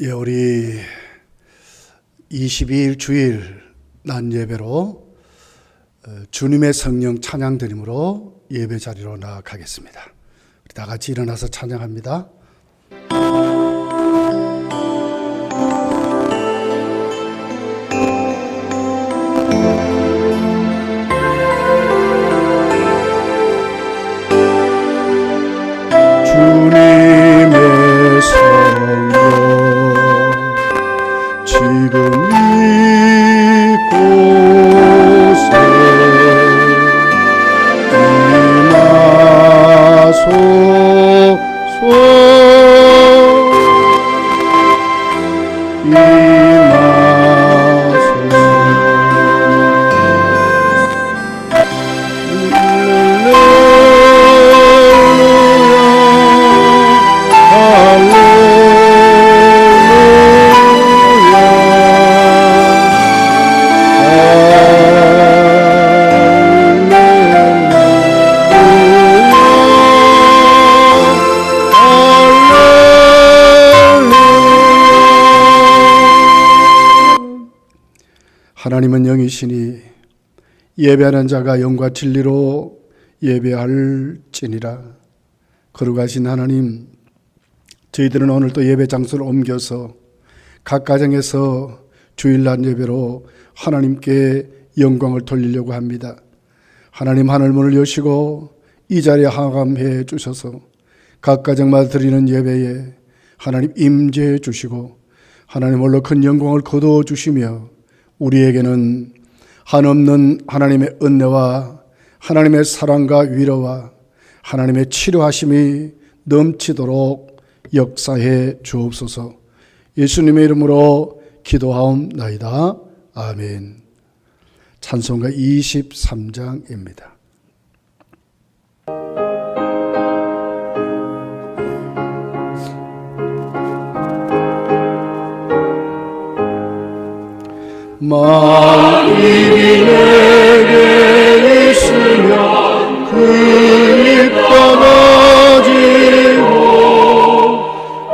예, 우리 22일 주일 낮 예배로 주님의 성령 찬양 드림으로 예배 자리로 나아가겠습니다. 우리 다 같이 일어나서 찬양합니다. 주님의 성령 지금 이곳에 하나님은 영이시니 예배하는 자가 영과 진리로 예배할지니라. 거룩하신 하나님, 저희들은 오늘 또 예배 장소를 옮겨서 각 가정에서 주일날 예배로 하나님께 영광을 돌리려고 합니다. 하나님 하늘문을 여시고 이 자리에 항암해 주셔서 각 가정마다 드리는 예배에 하나님 임재해 주시고 하나님 홀로 큰 영광을 거두어 주시며 우리에게는 한없는 하나님의 은혜와 하나님의 사랑과 위로와 하나님의 치료하심이 넘치도록 역사해 주옵소서. 예수님의 이름으로 기도하옵나이다. 아멘. 찬송가 23장입니다. 만일이 내게 있으면 그 입 떠나지고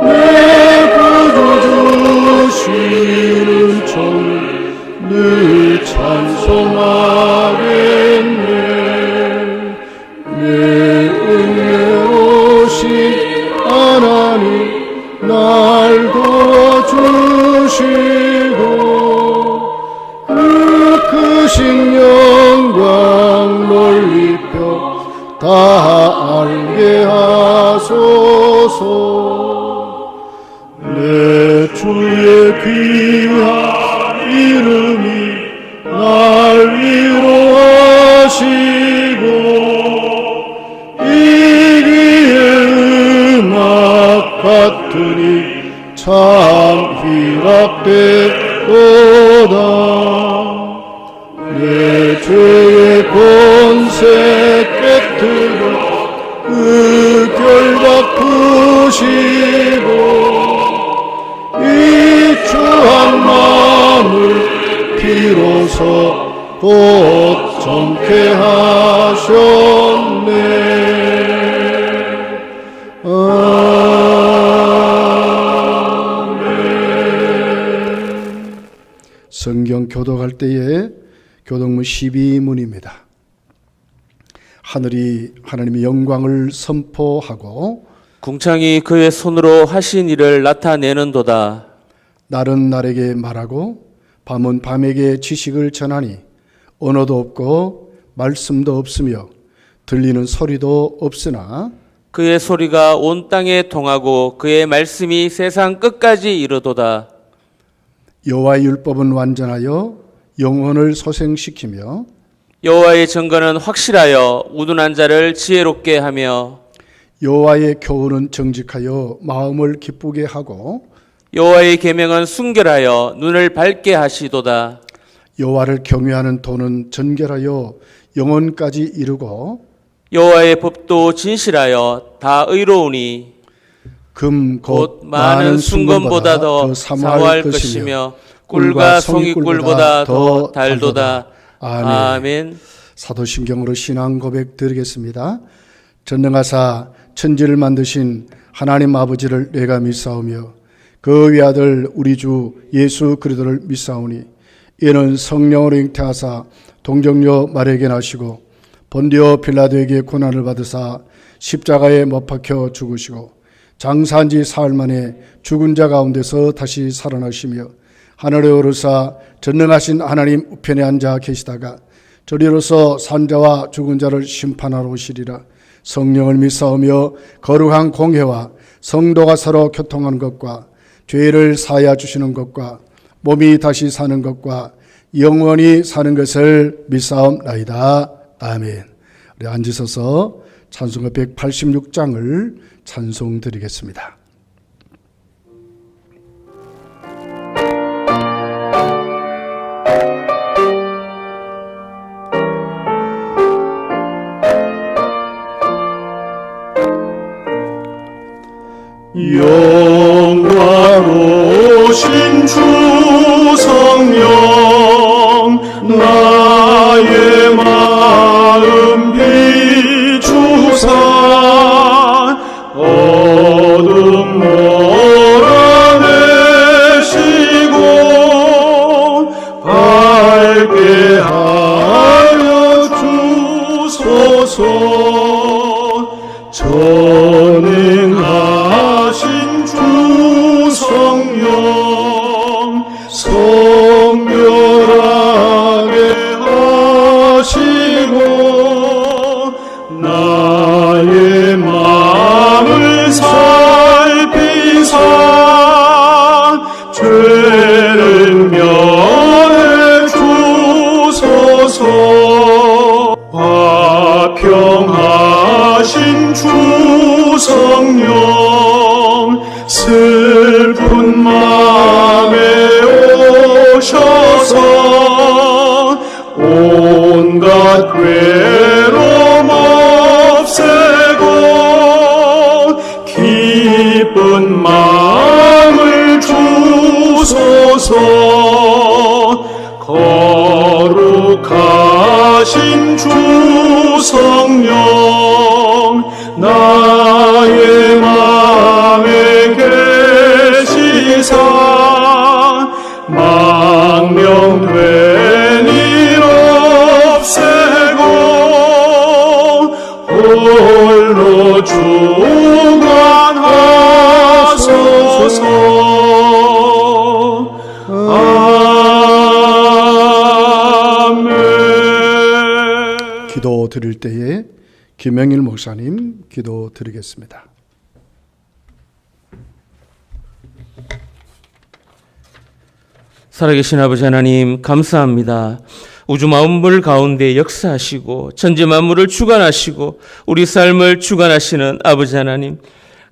내 구주 주시는 종 늘 찬송하겠네. 내 은혜로우신 하나님 날 도와주시고 크신 영광 넓히며 다 알게 하소서. 내 주의 귀한 이름이 날 위로하시고 이기의 음악 같으니 참 희락되도다. 내 죄의 권세 깨뜨려 의결 바꾸시고 이 추한 마음을 비로소 고정케 하셨네. 아멘. 성경 교독할 때에 교독문 12문입니다. 하늘이 하나님의 영광을 선포하고 궁창이 그의 손으로 하신 일을 나타내는도다. 날은 날에게 말하고 밤은 밤에게 지식을 전하니 언어도 없고 말씀도 없으며 들리는 소리도 없으나 그의 소리가 온 땅에 통하고 그의 말씀이 세상 끝까지 이르도다. 여호와의 율법은 완전하여 영혼을 소생시키며 여호와의 증거는 확실하여 우둔한 자를 지혜롭게 하며 여호와의 교훈은 정직하여 마음을 기쁘게 하고 여호와의 계명은 순결하여 눈을 밝게 하시도다. 여호와를 경외하는 도는 전결하여 영혼까지 이루고 여호와의 법도 진실하여 다 의로우니 금 곧 많은 순금보다 더 사모할 것이며 꿀과 송이꿀보다 더 달도다. 아멘. 사도신경으로 신앙 고백 드리겠습니다. 전능하사 천지를 만드신 하나님 아버지를 내가 믿사오며 그 외아들 우리 주 예수 그리스도를 믿사오니 이는 성령으로 잉태하사 동정녀 마리아에게 나시고 본디오 빌라도에게 고난을 받으사 십자가에 못 박혀 죽으시고 장사한 지 사흘 만에 죽은 자 가운데서 다시 살아나시며 하늘에 오르사 전능하신 하나님 우편에 앉아 계시다가 저리로서 산자와 죽은 자를 심판하러 오시리라. 성령을 믿사오며 거룩한 공회와 성도가 서로 교통하는 것과 죄를 사하여 주시는 것과 몸이 다시 사는 것과 영원히 사는 것을 믿사옵나이다. 아멘. 우리 앉으셔서 찬송가 186장을 찬송드리겠습니다. 영광로우신 주 성령 나의 마음 비추사 어둠 몰아내시고 밝게 하여 주소서. 전능하신 주 성령 성결하게 하시고 나의 마음을 살피사 죄를 면해 주소서. 화평하신 주 성령 슬픈 마음에 오셔서 온갖 괴로움 없애고 기쁜 마음을 주소서. 거룩하신 주 성령 나의 마음에 계시사 망령된 일 없애고 홀로 주관하소서. 아멘. 기도 드릴 때에 김영일 목사님 기도 드리겠습니다. 살아계신 아버지 하나님 감사합니다. 우주 만물 가운데 역사하시고 천지 만물을 주관하시고 우리 삶을 주관하시는 아버지 하나님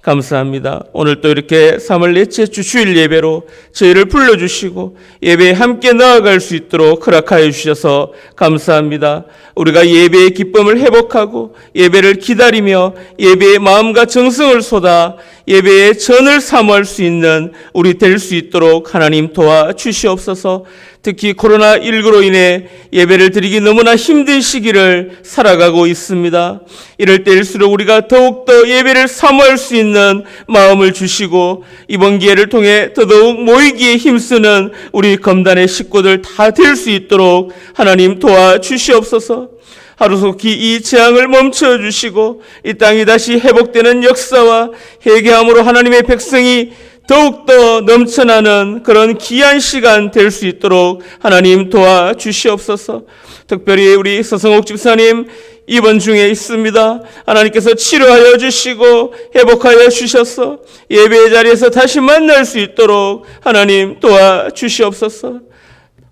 감사합니다. 오늘 또 이렇게 3월 넷째 주 주일 예배로 저희를 불러주시고 예배에 함께 나아갈 수 있도록 허락하여 주셔서 감사합니다. 우리가 예배의 기쁨을 회복하고 예배를 기다리며 예배의 마음과 정성을 쏟아 예배의 전을 사모할 수 있는 우리 될 수 있도록 하나님 도와주시옵소서. 특히 코로나19로 인해 예배를 드리기 너무나 힘든 시기를 살아가고 있습니다. 이럴 때일수록 우리가 더욱더 예배를 사모할 수 있는 마음을 주시고 이번 기회를 통해 더더욱 모이기에 힘쓰는 우리 검단의 식구들 다 될 수 있도록 하나님 도와주시옵소서. 하루속히 이 재앙을 멈춰주시고 이 땅이 다시 회복되는 역사와 회개함으로 하나님의 백성이 더욱더 넘쳐나는 그런 귀한 시간 될 수 있도록 하나님 도와주시옵소서. 특별히 우리 서성옥 집사님 입원 중에 있습니다. 하나님께서 치료하여 주시고 회복하여 주셔서 예배의 자리에서 다시 만날 수 있도록 하나님 도와주시옵소서.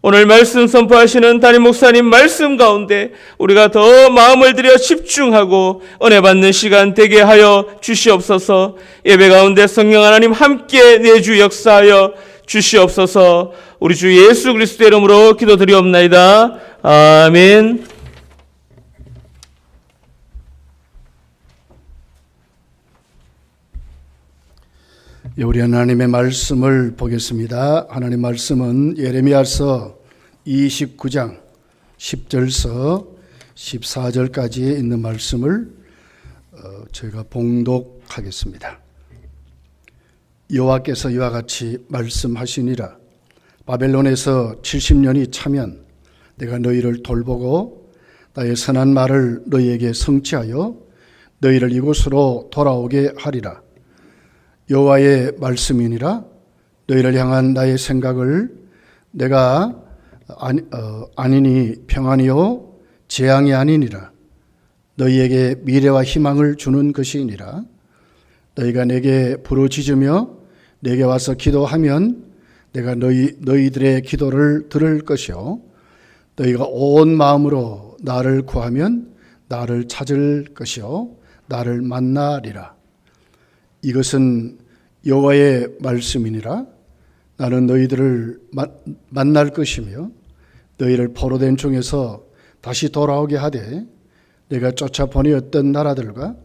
오늘 말씀 선포하시는 담임 목사님 말씀 가운데 우리가 더 마음을 들여 집중하고 은혜 받는 시간 되게 하여 주시옵소서. 예배 가운데 성령 하나님 함께 내주 역사하여 주시옵소서. 우리 주 예수 그리스도의 이름으로 기도드리옵나이다. 아멘. 우리 하나님의 말씀을 보겠습니다. 하나님 말씀은 예레미야서 29장 10절서 14절까지 있는 말씀을 저희가 봉독하겠습니다. 여호와께서 이와 같이 말씀하시니라. 바벨론에서 70년이 차면 내가 너희를 돌보고 나의 선한 말을 너희에게 성취하여 너희를 이곳으로 돌아오게 하리라. 여호와의 말씀이니라. 너희를 향한 나의 생각을 내가 아니니 평안이요 재앙이 아니니라. 너희에게 미래와 희망을 주는 것이니라. 너희가 내게 부르짖으며 내게 와서 기도하면 내가 너희들의 기도를 들을 것이요 너희가 온 마음으로 나를 구하면 나를 찾을 것이요 나를 만나리라. 이것은 여호와의 말씀이니라. 나는 너희들을 만날 것이며 너희를 포로된 중에서 다시 돌아오게 하되 내가 쫓아 보내었던 나라들과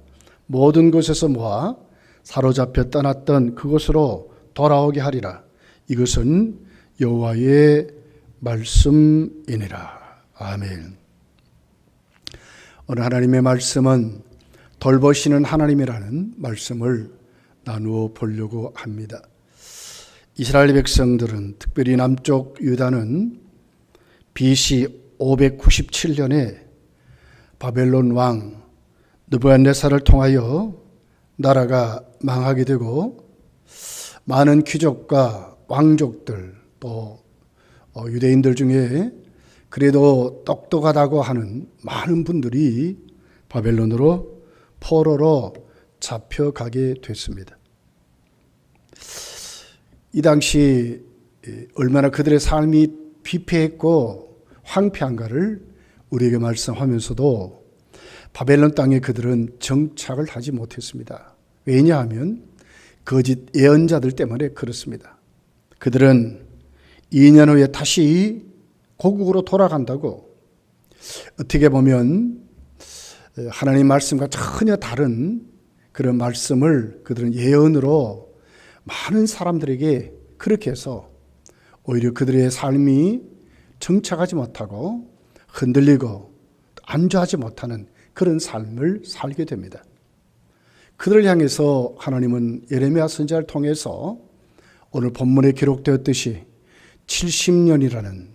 모든 곳에서 모아 사로잡혀 떠났던 그곳으로 돌아오게 하리라. 이것은 여호와의 말씀이니라. 아멘. 오늘 하나님의 말씀은 돌보시는 하나님이라는 말씀을 나누어 보려고 합니다. 이스라엘 백성들은 특별히 남쪽 유다는 BC 597년에 바벨론 왕 느부갓네살을 통하여 나라가 망하게 되고 많은 귀족과 왕족들 또 유대인들 중에 그래도 똑똑하다고 하는 많은 분들이 바벨론으로 포로로 잡혀가게 됐습니다. 이 당시 얼마나 그들의 삶이 비패했고 황폐한가를 우리에게 말씀하면서도 바벨론 땅에 그들은 정착을 하지 못했습니다. 왜냐하면 거짓 예언자들 때문에 그렇습니다. 그들은 2년 후에 다시 고국으로 돌아간다고 어떻게 보면 하나님 말씀과 전혀 다른 그런 말씀을 그들은 예언으로 많은 사람들에게 그렇게 해서 오히려 그들의 삶이 정착하지 못하고 흔들리고 안주하지 못하는 그런 삶을 살게 됩니다. 그들을 향해서 하나님은 예레미야 선지자를 통해서 오늘 본문에 기록되었듯이 70년이라는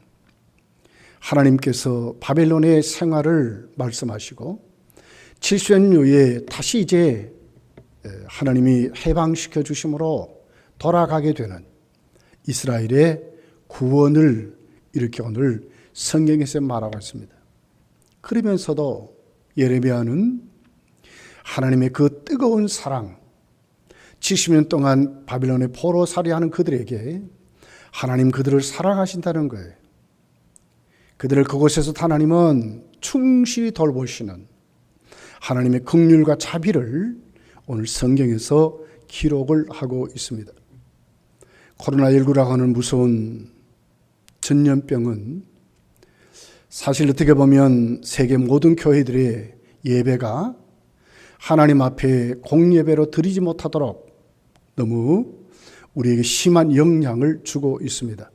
하나님께서 바벨론의 생활을 말씀하시고 70년 후에 다시 이제 하나님이 해방시켜 주심으로 돌아가게 되는 이스라엘의 구원을 이렇게 오늘 성경에서 말하고 있습니다. 그러면서도 예레미야는 하나님의 그 뜨거운 사랑, 70년 동안 바벨론의 포로살이하는 그들에게 하나님 그들을 사랑하신다는 거예요. 그들을 그곳에서 하나님은 충실히 돌보시는 하나님의 긍휼과 자비를 오늘 성경에서 기록을 하고 있습니다. 코로나19라고 하는 무서운 전염병은 사실 어떻게 보면 세계 모든 교회들의 예배가 하나님 앞에 공예배로 드리지 못하도록 너무 우리에게 심한 영향을 주고 있습니다.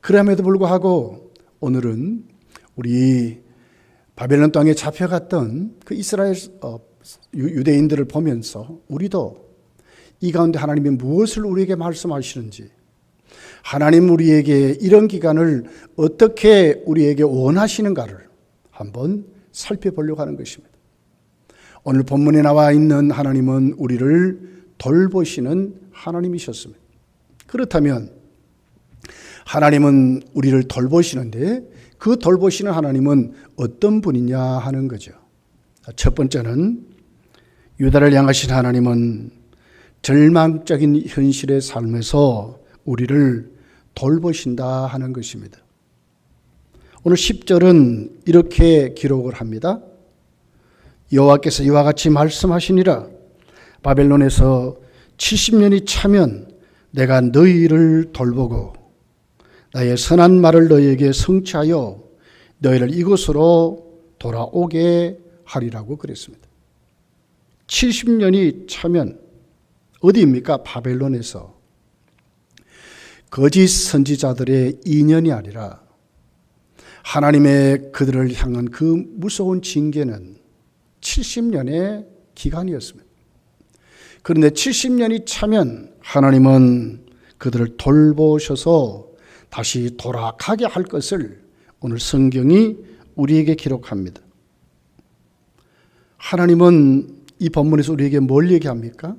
그럼에도 불구하고 오늘은 우리 바벨론 땅에 잡혀갔던 그 이스라엘 유대인들을 보면서 우리도 이 가운데 하나님이 무엇을 우리에게 말씀하시는지, 하나님 우리에게 이런 기간을 어떻게 우리에게 원하시는가를 한번 살펴보려고 하는 것입니다. 오늘 본문에 나와 있는 하나님은 우리를 돌보시는 하나님이셨습니다. 그렇다면 하나님은 우리를 돌보시는데 그 돌보시는 하나님은 어떤 분이냐 하는 거죠. 첫 번째는 유다를 향하신 하나님은 절망적인 현실의 삶에서 우리를 돌보신다 하는 것입니다. 오늘 10절은 이렇게 기록을 합니다. 여호와께서 이와 같이 말씀하시니라. 바벨론에서 70년이 차면 내가 너희를 돌보고 나의 선한 말을 너희에게 성취하여 너희를 이곳으로 돌아오게 하리라고 그랬습니다. 70년이 차면 어디입니까? 바벨론에서. 거짓 선지자들의 인연이 아니라 하나님의 그들을 향한 그 무서운 징계는 70년의 기간이었습니다. 그런데 70년이 차면 하나님은 그들을 돌보셔서 다시 돌아가게 할 것을 오늘 성경이 우리에게 기록합니다. 하나님은 이 본문에서 우리에게 뭘 얘기합니까?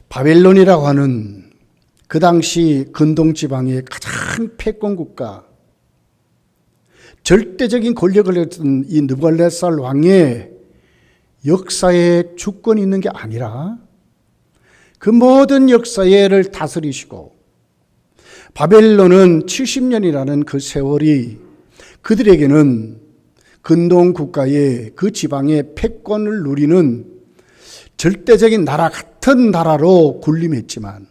바벨론이라고 하는 그 당시 근동지방의 가장 패권국가, 절대적인 권력을 했던 이 느부갓네살 왕의 역사에 주권이 있는 게 아니라 그 모든 역사를 다스리시고, 바벨론은 70년이라는 그 세월이 그들에게는 근동국가의 그 지방의 패권을 누리는 절대적인 나라 같은 나라로 군림했지만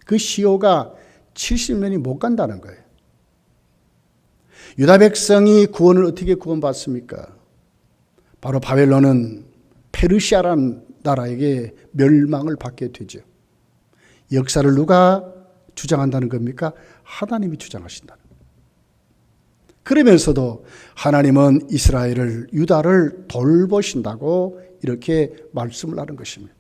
그 시효가 70년이 못 간다는 거예요. 유다 백성이 구원을 어떻게 구원받습니까? 바로 바벨론은 페르시아라는 나라에게 멸망을 받게 되죠. 역사를 누가 주장한다는 겁니까? 하나님이 주장하신다는 거예요. 그러면서도 하나님은 이스라엘을, 유다를 돌보신다고 이렇게 말씀을 하는 것입니다.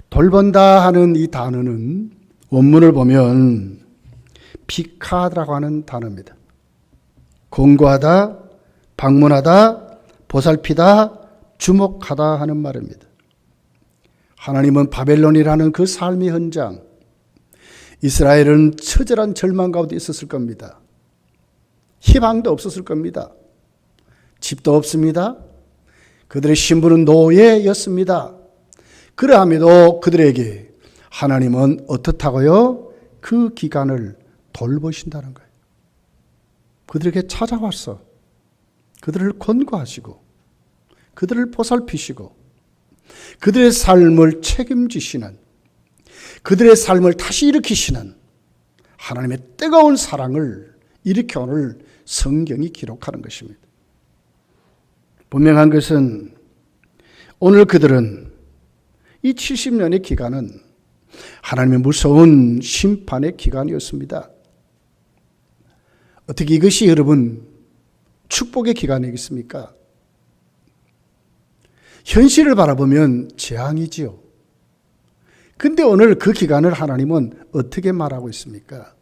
돌본다 하는 이 단어는 원문을 보면 피카드라고 하는 단어입니다. 권고하다, 방문하다, 보살피다, 주목하다 하는 말입니다. 하나님은 바벨론이라는 그 삶의 현장, 이스라엘은 처절한 절망 가운데 있었을 겁니다. 희망도 없었을 겁니다. 집도 없습니다. 그들의 신분은 노예였습니다. 그러함에도 그들에게 하나님은 어떻다고요? 그 기간을 돌보신다는 거예요. 그들에게 찾아와서 그들을 권고하시고 그들을 보살피시고 그들의 삶을 책임지시는, 그들의 삶을 다시 일으키시는 하나님의 뜨거운 사랑을 이렇게 오늘 성경이 기록하는 것입니다. 분명한 것은 오늘 그들은 이 70년의 기간은 하나님의 무서운 심판의 기간이었습니다. 어떻게 이것이 여러분 축복의 기간이겠습니까? 현실을 바라보면 재앙이지요. 근데 오늘 그 기간을 하나님은 어떻게 말하고 있습니까?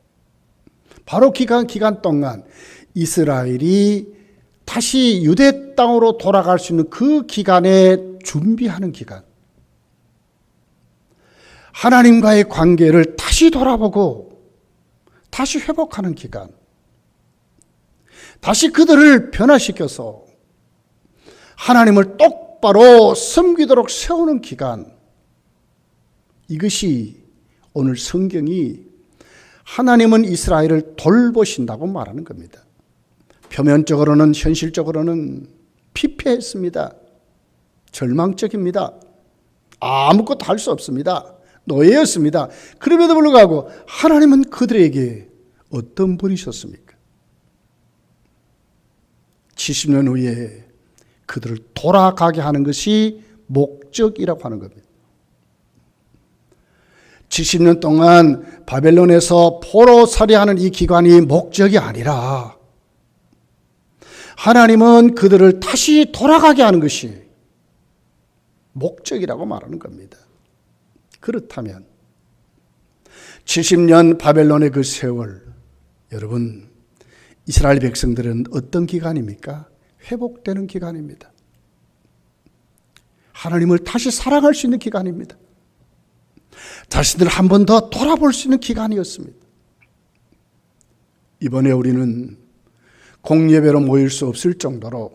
바로 기간 동안 이스라엘이 다시 유대 땅으로 돌아갈 수 있는 그 기간에 준비하는 기간. 하나님과의 관계를 다시 돌아보고 다시 회복하는 기간. 다시 그들을 변화시켜서 하나님을 똑바로 섬기도록 세우는 기간. 이것이 오늘 성경이 하나님은 이스라엘을 돌보신다고 말하는 겁니다. 표면적으로는, 현실적으로는 피폐했습니다. 절망적입니다. 아무것도 할 수 없습니다. 노예였습니다. 그럼에도 불구하고 하나님은 그들에게 어떤 분이셨습니까? 70년 후에 그들을 돌아가게 하는 것이 목적이라고 하는 겁니다. 70년 동안 바벨론에서 포로살이하는 이 기간이 목적이 아니라 하나님은 그들을 다시 돌아가게 하는 것이 목적이라고 말하는 겁니다. 그렇다면 70년 바벨론의 그 세월, 여러분 이스라엘 백성들은 어떤 기간입니까? 회복되는 기간입니다. 하나님을 다시 사랑할 수 있는 기간입니다. 자신들을 한 번 더 돌아볼 수 있는 기간이었습니다. 이번에 우리는 공예배로 모일 수 없을 정도로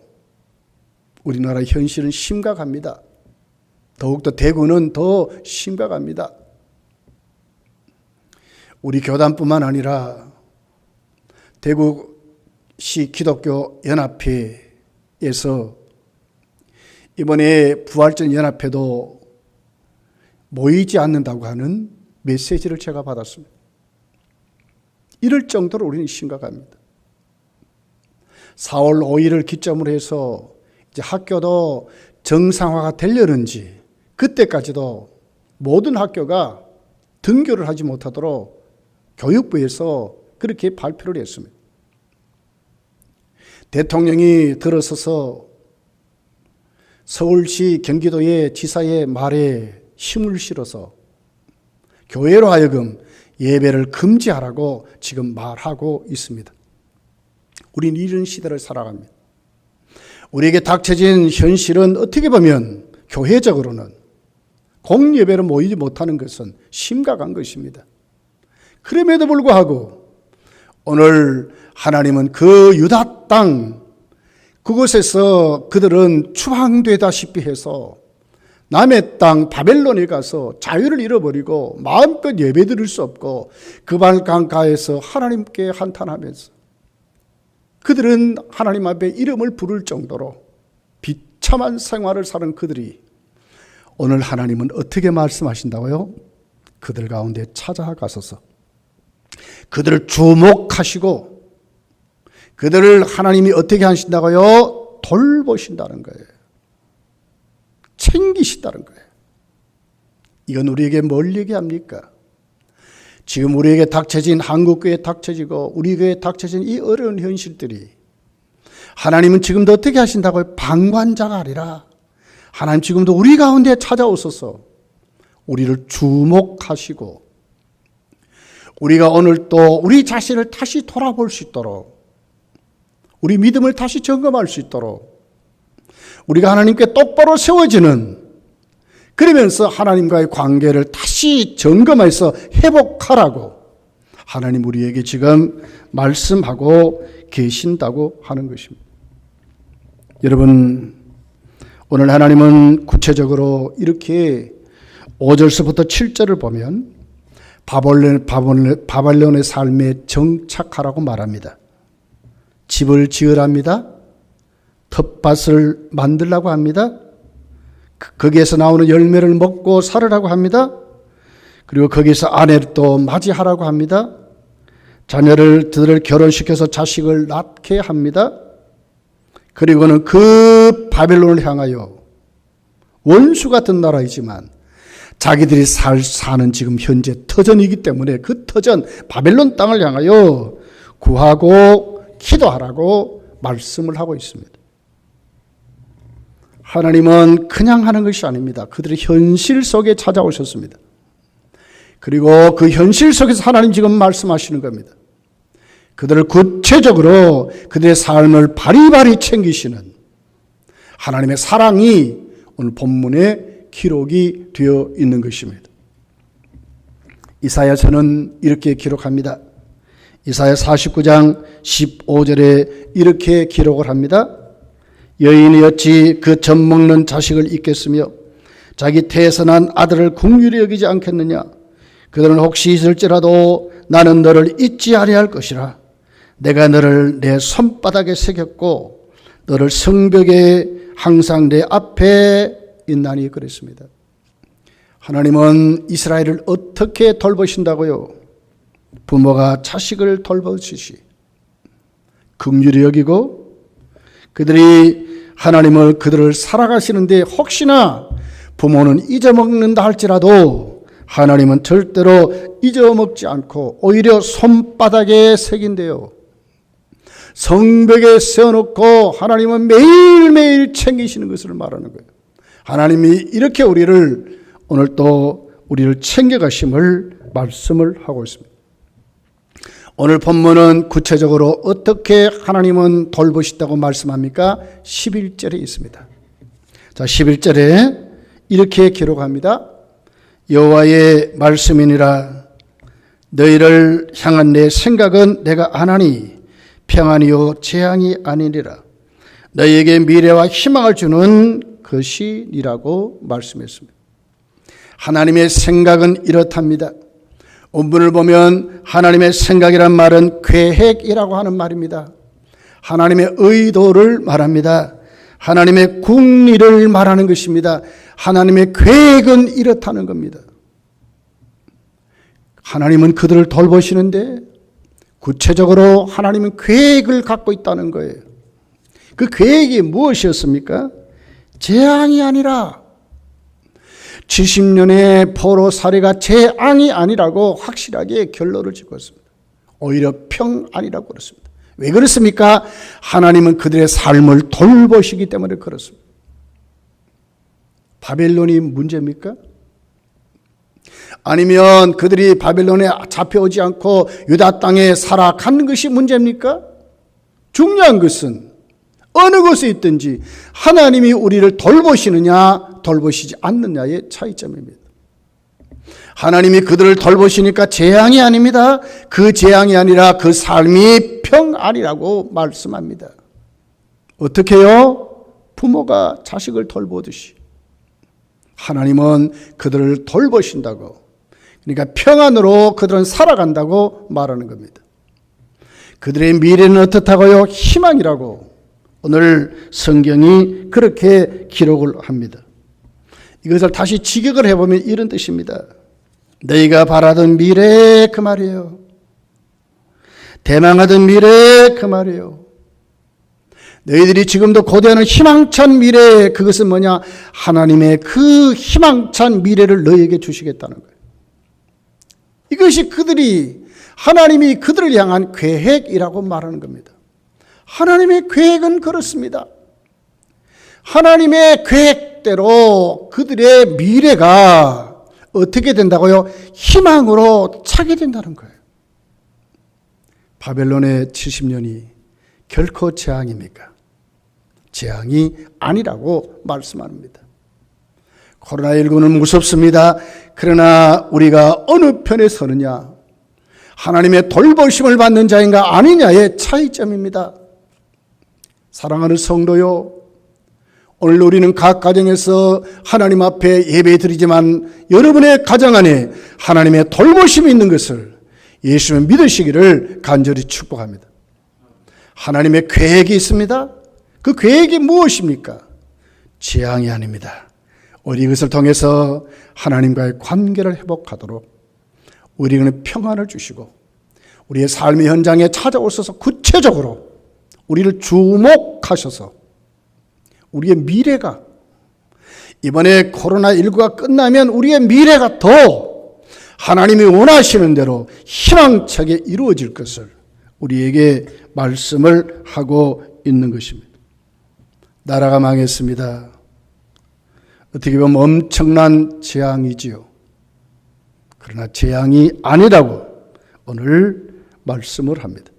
우리나라의 현실은 심각합니다. 더욱더 대구는 더 심각합니다. 우리 교단뿐만 아니라 대구시 기독교 연합회에서 이번에 부활절 연합회도 모이지 않는다고 하는 메시지를 제가 받았습니다. 이럴 정도로 우리는 심각합니다. 4월 5일을 기점으로 해서 이제 학교도 정상화가 되려는지 그때까지도 모든 학교가 등교를 하지 못하도록 교육부에서 그렇게 발표를 했습니다. 대통령이 들어서서 서울시 경기도의 지사의 말에 힘을 실어서 교회로 하여금 예배를 금지하라고 지금 말하고 있습니다. 우리는 이런 시대를 살아갑니다. 우리에게 닥쳐진 현실은 어떻게 보면 교회적으로는 공예배로 모이지 못하는 것은 심각한 것입니다. 그럼에도 불구하고 오늘 하나님은 그 유다 땅 그곳에서 그들은 추방되다시피 해서 남의 땅 바벨론에 가서 자유를 잃어버리고 마음껏 예배드릴 수 없고 그발 강가에서 하나님께 한탄하면서 그들은 하나님 앞에 이름을 부를 정도로 비참한 생활을 사는 그들이 오늘 하나님은 어떻게 말씀하신다고요? 그들 가운데 찾아가셔서 그들을 주목하시고 그들을 하나님이 어떻게 하신다고요? 돌보신다는 거예요. 챙기신다는 거예요. 이건 우리에게 뭘 얘기합니까? 지금 우리에게 닥쳐진 한국교회에 닥쳐지고 우리 교회에 닥쳐진 이 어려운 현실들이 하나님은 지금도 어떻게 하신다고요? 방관자가 아니라 하나님 지금도 우리 가운데 찾아오셔서 우리를 주목하시고 우리가 오늘 또 우리 자신을 다시 돌아볼 수 있도록 우리 믿음을 다시 점검할 수 있도록 우리가 하나님께 똑바로 세워지는 그러면서 하나님과의 관계를 다시 점검해서 회복하라고 하나님 우리에게 지금 말씀하고 계신다고 하는 것입니다. 여러분 오늘 하나님은 구체적으로 이렇게 5절서부터 7절을 보면 바벨론의 삶에 정착하라고 말합니다. 집을 지으랍니다. 텃밭을 만들라고 합니다. 거기에서 나오는 열매를 먹고 살으라고 합니다. 그리고 거기서 아내를 또 맞이하라고 합니다. 자녀들을 결혼시켜서 자식을 낳게 합니다. 그리고는 그 바벨론을 향하여 원수 같은 나라이지만 자기들이 사는 지금 현재 터전이기 때문에 그 터전 바벨론 땅을 향하여 구하고 기도하라고 말씀을 하고 있습니다. 하나님은 그냥 하는 것이 아닙니다. 그들의 현실 속에 찾아오셨습니다. 그리고 그 현실 속에서 하나님 지금 말씀하시는 겁니다. 그들을 구체적으로 그들의 삶을 바리바리 챙기시는 하나님의 사랑이 오늘 본문에 기록이 되어 있는 것입니다. 이사야서는 이렇게 기록합니다. 이사야 49장 15절에 이렇게 기록을 합니다. 여인이 어찌 그 젖먹는 자식을 잊겠으며 자기 태에서 난 아들을 긍휼히 여기지 않겠느냐. 그들은 혹시 있을지라도 나는 너를 잊지 아니할 것이라. 내가 너를 내 손바닥에 새겼고 너를 성벽에 항상 내 앞에 있나니 그랬습니다. 하나님은 이스라엘을 어떻게 돌보신다고요? 부모가 자식을 돌보듯이 긍휼히 여기고 그들을 살아가시는데 혹시나 부모는 잊어먹는다 할지라도 하나님은 절대로 잊어먹지 않고 오히려 손바닥에 새긴대요. 성벽에 세워놓고 하나님은 매일매일 챙기시는 것을 말하는 거예요. 하나님이 이렇게 오늘 또 우리를 챙겨가심을 말씀을 하고 있습니다. 오늘 본문은 구체적으로 어떻게 하나님은 돌보신다고 말씀합니까? 11절에 있습니다. 자, 11절에 이렇게 기록합니다. 여호와의 말씀이니라. 너희를 향한 내 생각은 내가 아나니 평안이요 재앙이 아니니라. 너희에게 미래와 희망을 주는 것이니라고 말씀했습니다. 하나님의 생각은 이렇답니다. 본문을 보면 하나님의 생각이란 말은 계획이라고 하는 말입니다. 하나님의 의도를 말합니다. 하나님의 궁리를 말하는 것입니다. 하나님의 계획은 이렇다는 겁니다. 하나님은 그들을 돌보시는데 구체적으로 하나님은 계획을 갖고 있다는 거예요. 그 계획이 무엇이었습니까? 재앙이 아니라 70년의 포로 살이가 재앙이 아니라고 확실하게 결론을 짓고 있습니다. 오히려 평안이라고 그렇습니다. 왜 그렇습니까? 하나님은 그들의 삶을 돌보시기 때문에 그렇습니다. 바벨론이 문제입니까? 아니면 그들이 바벨론에 잡혀오지 않고 유다 땅에 살아가는 것이 문제입니까? 중요한 것은 어느 곳에 있든지 하나님이 우리를 돌보시느냐 돌보시지 않느냐의 차이점입니다. 하나님이 그들을 돌보시니까 재앙이 아닙니다. 그 재앙이 아니라 그 삶이 평안이라고 말씀합니다. 어떻게 해요? 부모가 자식을 돌보듯이 하나님은 그들을 돌보신다고, 그러니까 평안으로 그들은 살아간다고 말하는 겁니다. 그들의 미래는 어떻다고요? 희망이라고 오늘 성경이 그렇게 기록을 합니다. 이것을 다시 직역을 해보면 이런 뜻입니다. 너희가 바라던 미래, 그 말이에요. 대망하던 미래, 그 말이에요. 너희들이 지금도 고대하는 희망찬 미래, 그것은 뭐냐? 하나님의 그 희망찬 미래를 너희에게 주시겠다는 거예요. 이것이 하나님이 그들을 향한 계획이라고 말하는 겁니다. 하나님의 계획은 그렇습니다. 하나님의 계획대로 그들의 미래가 어떻게 된다고요? 희망으로 차게 된다는 거예요. 바벨론의 70년이 결코 재앙입니까? 재앙이 아니라고 말씀합니다. 코로나19는 무섭습니다. 그러나 우리가 어느 편에 서느냐, 하나님의 돌보심을 받는 자인가 아니냐의 차이점입니다. 사랑하는 성도요, 오늘 우리는 각 가정에서 하나님 앞에 예배 드리지만 여러분의 가정 안에 하나님의 돌보심이 있는 것을 예수님 믿으시기를 간절히 축복합니다. 하나님의 계획이 있습니다. 그 계획이 무엇입니까? 재앙이 아닙니다. 우리 이것을 통해서 하나님과의 관계를 회복하도록 우리에게는 평안을 주시고 우리의 삶의 현장에 찾아오셔서 구체적으로 우리를 주목하셔서 우리의 미래가, 이번에 코로나19가 끝나면 우리의 미래가 더 하나님이 원하시는 대로 희망차게 이루어질 것을 우리에게 말씀을 하고 있는 것입니다. 나라가 망했습니다. 어떻게 보면 엄청난 재앙이지요. 그러나 재앙이 아니라고 오늘 말씀을 합니다.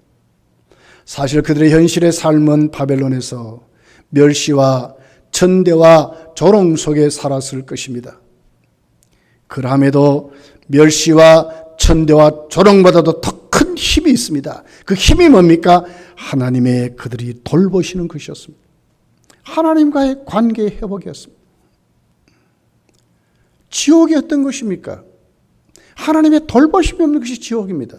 사실 그들의 현실의 삶은 바벨론에서 멸시와 천대와 조롱 속에 살았을 것입니다. 그럼에도 멸시와 천대와 조롱보다도 더 큰 힘이 있습니다. 그 힘이 뭡니까? 하나님의 그들이 돌보시는 것이었습니다. 하나님과의 관계 회복이었습니다. 지옥이 어떤 것입니까? 하나님의 돌보심이 없는 것이 지옥입니다.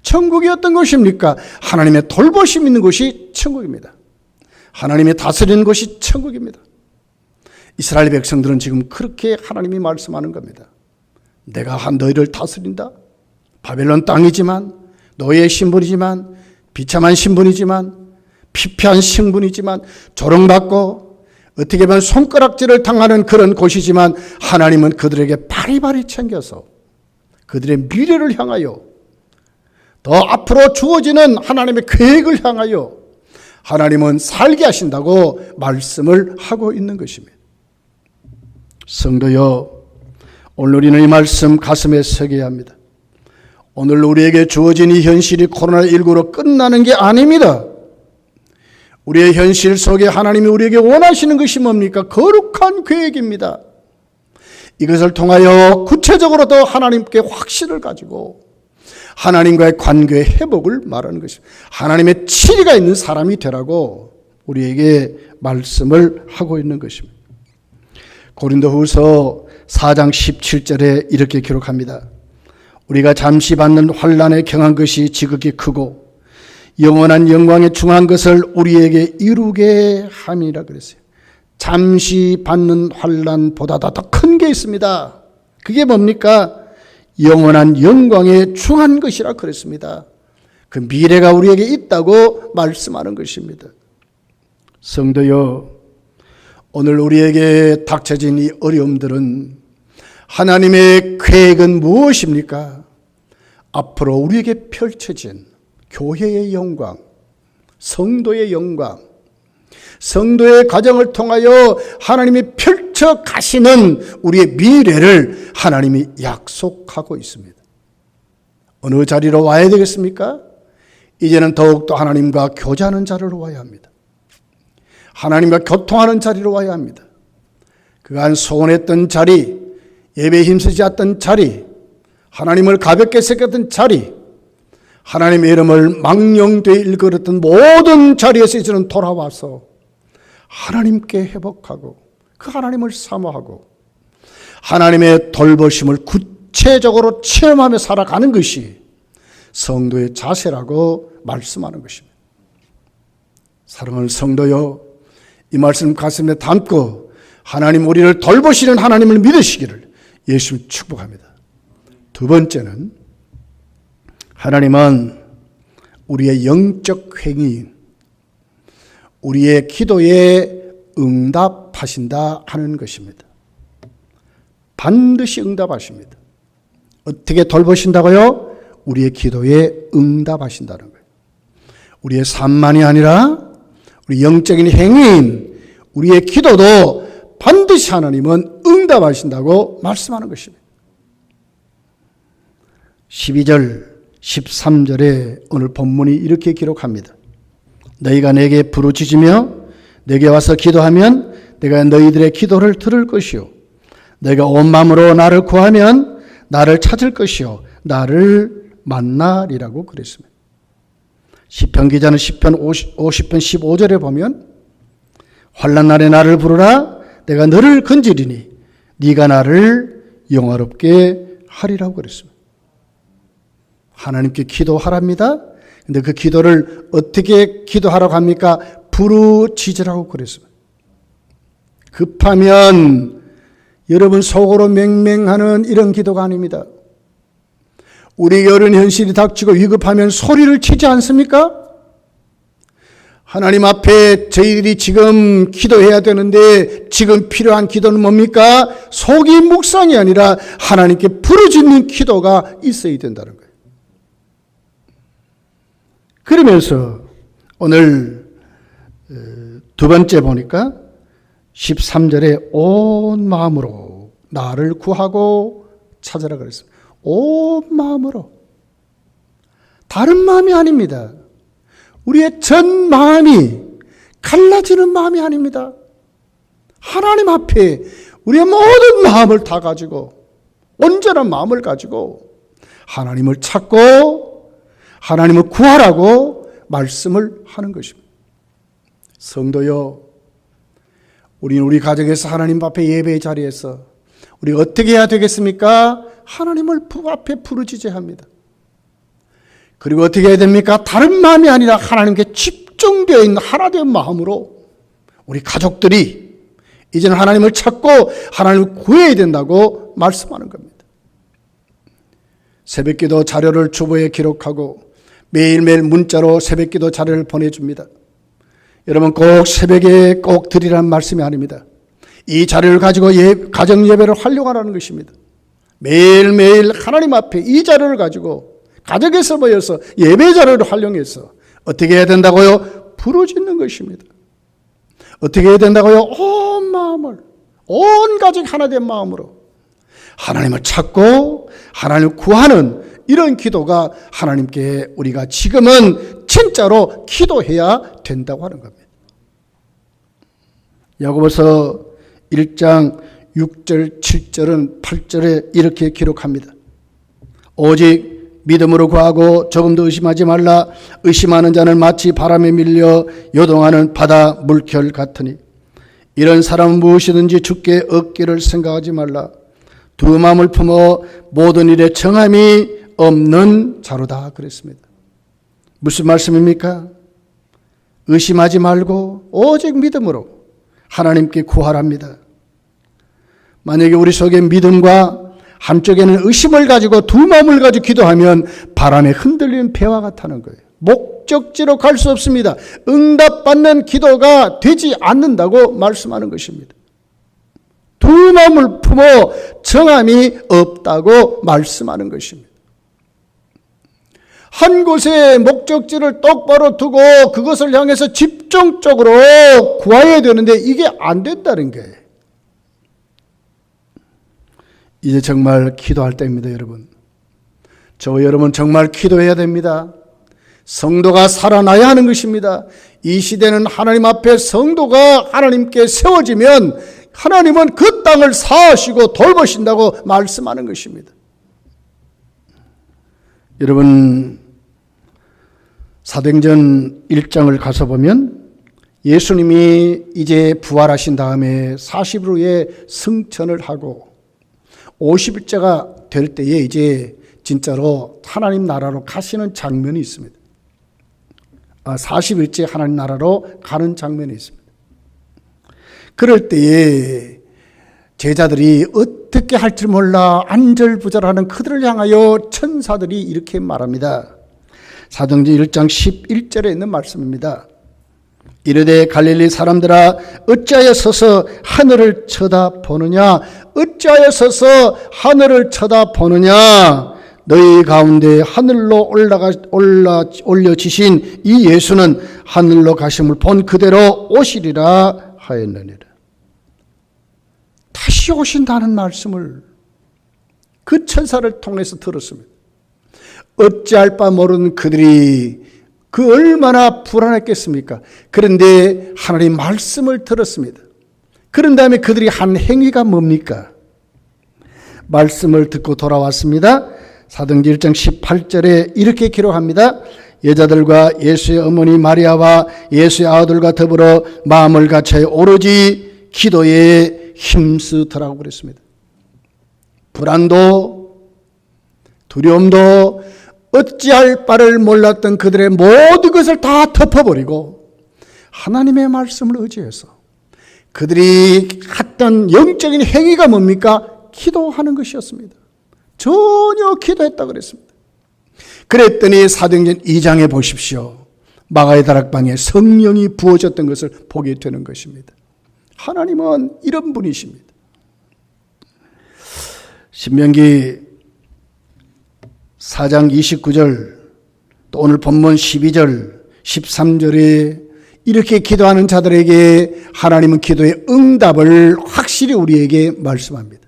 천국이 어떤 것입니까? 하나님의 돌보심이 있는 것이 천국입니다. 하나님이 다스리는 것이 천국입니다. 이스라엘 백성들은 지금 그렇게 하나님이 말씀하는 겁니다. 내가 너희를 다스린다. 바벨론 땅이지만, 노예의 신분이지만, 비참한 신분이지만, 피폐한 신분이지만, 조롱받고 어떻게 보면 손가락질을 당하는 그런 곳이지만 하나님은 그들에게 바리바리 챙겨서 그들의 미래를 향하여, 더 앞으로 주어지는 하나님의 계획을 향하여 하나님은 살게 하신다고 말씀을 하고 있는 것입니다. 성도여, 오늘 우리는 이 말씀 가슴에 새겨야 합니다. 오늘 우리에게 주어진 이 현실이 코로나19로 끝나는 게 아닙니다. 우리의 현실 속에 하나님이 우리에게 원하시는 것이 뭡니까? 거룩한 계획입니다. 이것을 통하여 구체적으로 더 하나님께 확신을 가지고 하나님과의 관계의 회복을 말하는 것입니다. 하나님의 치리가 있는 사람이 되라고 우리에게 말씀을 하고 있는 것입니다. 고린도후서 4장 17절에 이렇게 기록합니다. 우리가 잠시 받는 환난에 경한 것이 지극히 크고 영원한 영광에 중한 것을 우리에게 이루게 함이라 그랬어요. 잠시 받는 환난보다 더 큰 게 있습니다. 그게 뭡니까? 영원한 영광에 중한 것이라 그랬습니다. 그 미래가 우리에게 있다고 말씀하는 것입니다. 성도여, 오늘 우리에게 닥쳐진 이 어려움들은 하나님의 계획은 무엇입니까? 앞으로 우리에게 펼쳐진 교회의 영광, 성도의 영광, 성도의 과정을 통하여 하나님이 펼쳐 가시는 우리의 미래를 하나님이 약속하고 있습니다. 어느 자리로 와야 되겠습니까? 이제는 더욱더 하나님과 교제하는 자리로 와야 합니다. 하나님과 교통하는 자리로 와야 합니다. 그간 소원했던 자리, 예배에 힘쓰지 않던 자리, 하나님을 가볍게 생각했던 자리, 하나님의 이름을 망령되이 일컬었던 모든 자리에서 이제는 돌아와서 하나님께 회복하고 그 하나님을 사모하고 하나님의 돌보심을 구체적으로 체험하며 살아가는 것이 성도의 자세라고 말씀하는 것입니다. 사랑하는 성도여, 이 말씀 가슴에 담고 하나님 우리를 돌보시는 하나님을 믿으시기를 예수님 축복합니다. 두 번째는 하나님은 우리의 영적 행위, 우리의 기도에 응답하신다 하는 것입니다. 반드시 응답하십니다. 어떻게 돌보신다고요? 우리의 기도에 응답하신다는 거예요. 우리의 삶만이 아니라 우리 영적인 행위인 우리의 기도도 반드시 하나님은 응답하신다고 말씀하는 것입니다. 12절, 13절에 오늘 본문이 이렇게 기록합니다. 너희가 내게 부르짖으며 내게 와서 기도하면 내가 너희들의 기도를 들을 것이요 내가 온 마음으로 나를 구하면 나를 찾을 것이요 나를 만나리라고 그랬습니다. 시편 기자는 시편 50편 15절에 보면 환난 날에 나를 부르라 내가 너를 건지리니 네가 나를 영화롭게 하리라고 그랬습니다. 하나님께 기도하랍니다. 근데 그 기도를 어떻게 기도하라고 합니까? 부르짖으라고 그랬습니다. 급하면 여러분 속으로 맹맹하는 이런 기도가 아닙니다. 우리 어려운 현실이 닥치고 위급하면 소리를 치지 않습니까? 하나님 앞에 저희들이 지금 기도해야 되는데 지금 필요한 기도는 뭡니까? 속이 묵상이 아니라 하나님께 부르짖는 기도가 있어야 된다는 거예요. 그러면서 오늘 두 번째 보니까 13절에 온 마음으로 나를 구하고 찾으라 그랬습니다. 온 마음으로. 다른 마음이 아닙니다. 우리의 전 마음이 갈라지는 마음이 아닙니다. 하나님 앞에 우리의 모든 마음을 다 가지고 온전한 마음을 가지고 하나님을 찾고 하나님을 구하라고 말씀을 하는 것입니다. 성도여, 우리는 우리 가정에서 하나님 앞에 예배의 자리에서 우리 어떻게 해야 되겠습니까? 하나님을 앞에 부르짖어야 합니다. 그리고 어떻게 해야 됩니까? 다른 마음이 아니라 하나님께 집중되어 있는 하나된 마음으로 우리 가족들이 이제는 하나님을 찾고 하나님을 구해야 된다고 말씀하는 겁니다. 새벽기도 자료를 주보에 기록하고 매일매일 문자로 새벽기도 자료를 보내줍니다. 여러분 꼭 새벽에 꼭 드리라는 말씀이 아닙니다. 이 자료를 가지고 가정 예배를 활용하라는 것입니다. 매일매일 하나님 앞에 이 자료를 가지고 가정에서 모여서 예배 자료를 활용해서 어떻게 해야 된다고요? 부르짖는 것입니다. 어떻게 해야 된다고요? 온 마음을, 온 가족 하나된 마음으로 하나님을 찾고 하나님을 구하는 이런 기도가 하나님께 우리가 지금은 진짜로 기도해야 된다고 하는 겁니다. 야고보서 1장 6절, 7절은 8절에 이렇게 기록합니다. 오직 믿음으로 구하고 조금도 의심하지 말라. 의심하는 자는 마치 바람에 밀려 요동하는 바다 물결 같으니 이런 사람은 무엇이든지 주께 얻기를 생각하지 말라. 두 마음을 품어 모든 일에 정함이 없는 자로다 그랬습니다. 무슨 말씀입니까? 의심하지 말고 오직 믿음으로 하나님께 구하랍니다. 만약에 우리 속에 믿음과 한쪽에는 의심을 가지고 두 마음을 가지고 기도하면 바람에 흔들리는 배와 같다는 거예요. 목적지로 갈 수 없습니다. 응답받는 기도가 되지 않는다고 말씀하는 것입니다. 두 마음을 품어 정함이 없다고 말씀하는 것입니다. 한 곳에 목적지를 똑바로 두고 그것을 향해서 집중적으로 구해야 되는데 이게 안 된다는 거예요. 이제 정말 기도할 때입니다, 여러분. 저 여러분 정말 기도해야 됩니다. 성도가 살아나야 하는 것입니다. 이 시대는 하나님 앞에 성도가 하나님께 세워지면 하나님은 그 땅을 사하시고 돌보신다고 말씀하는 것입니다. 여러분, 사도행전 1장을 가서 보면 예수님이 이제 부활하신 다음에 40일 후에 승천을 하고 50일째가 될 때에 이제 진짜로 하나님 나라로 가시는 장면이 있습니다. 40일째 하나님 나라로 가는 장면이 있습니다. 그럴 때에 제자들이 어떻게 할 줄 몰라 안절부절하는 그들을 향하여 천사들이 이렇게 말합니다. 사도행전 1장 11절에 있는 말씀입니다. 이르되 갈릴리 사람들아 어찌하여 서서 하늘을 쳐다보느냐, 어찌하여 서서 하늘을 쳐다보느냐. 너희 가운데 하늘로 올려지신 이 예수는 하늘로 가심을 본 그대로 오시리라 하였느니라. 다시 오신다는 말씀을 그 천사를 통해서 들었습니다. 어찌할 바 모르는 그들이 그 얼마나 불안했겠습니까? 그런데 하나님 말씀을 들었습니다. 그런 다음에 그들이 한 행위가 뭡니까? 말씀을 듣고 돌아왔습니다. 사도행전 1장 18절에 이렇게 기록합니다. 여자들과 예수의 어머니 마리아와 예수의 아들과 더불어 마음을 같이 오로지 기도에 힘쓰더라고 그랬습니다. 불안도 두려움도 어찌할 바를 몰랐던 그들의 모든 것을 다 덮어버리고 하나님의 말씀을 의지해서 그들이 했던 영적인 행위가 뭡니까? 기도하는 것이었습니다. 전혀 기도했다 그랬습니다. 그랬더니 사도행전 2장에 보십시오. 마가의 다락방에 성령이 부어졌던 것을 보게 되는 것입니다. 하나님은 이런 분이십니다. 신명기 4장 29절 또 오늘 본문 12절 13절에 이렇게 기도하는 자들에게 하나님은 기도의 응답을 확실히 우리에게 말씀합니다.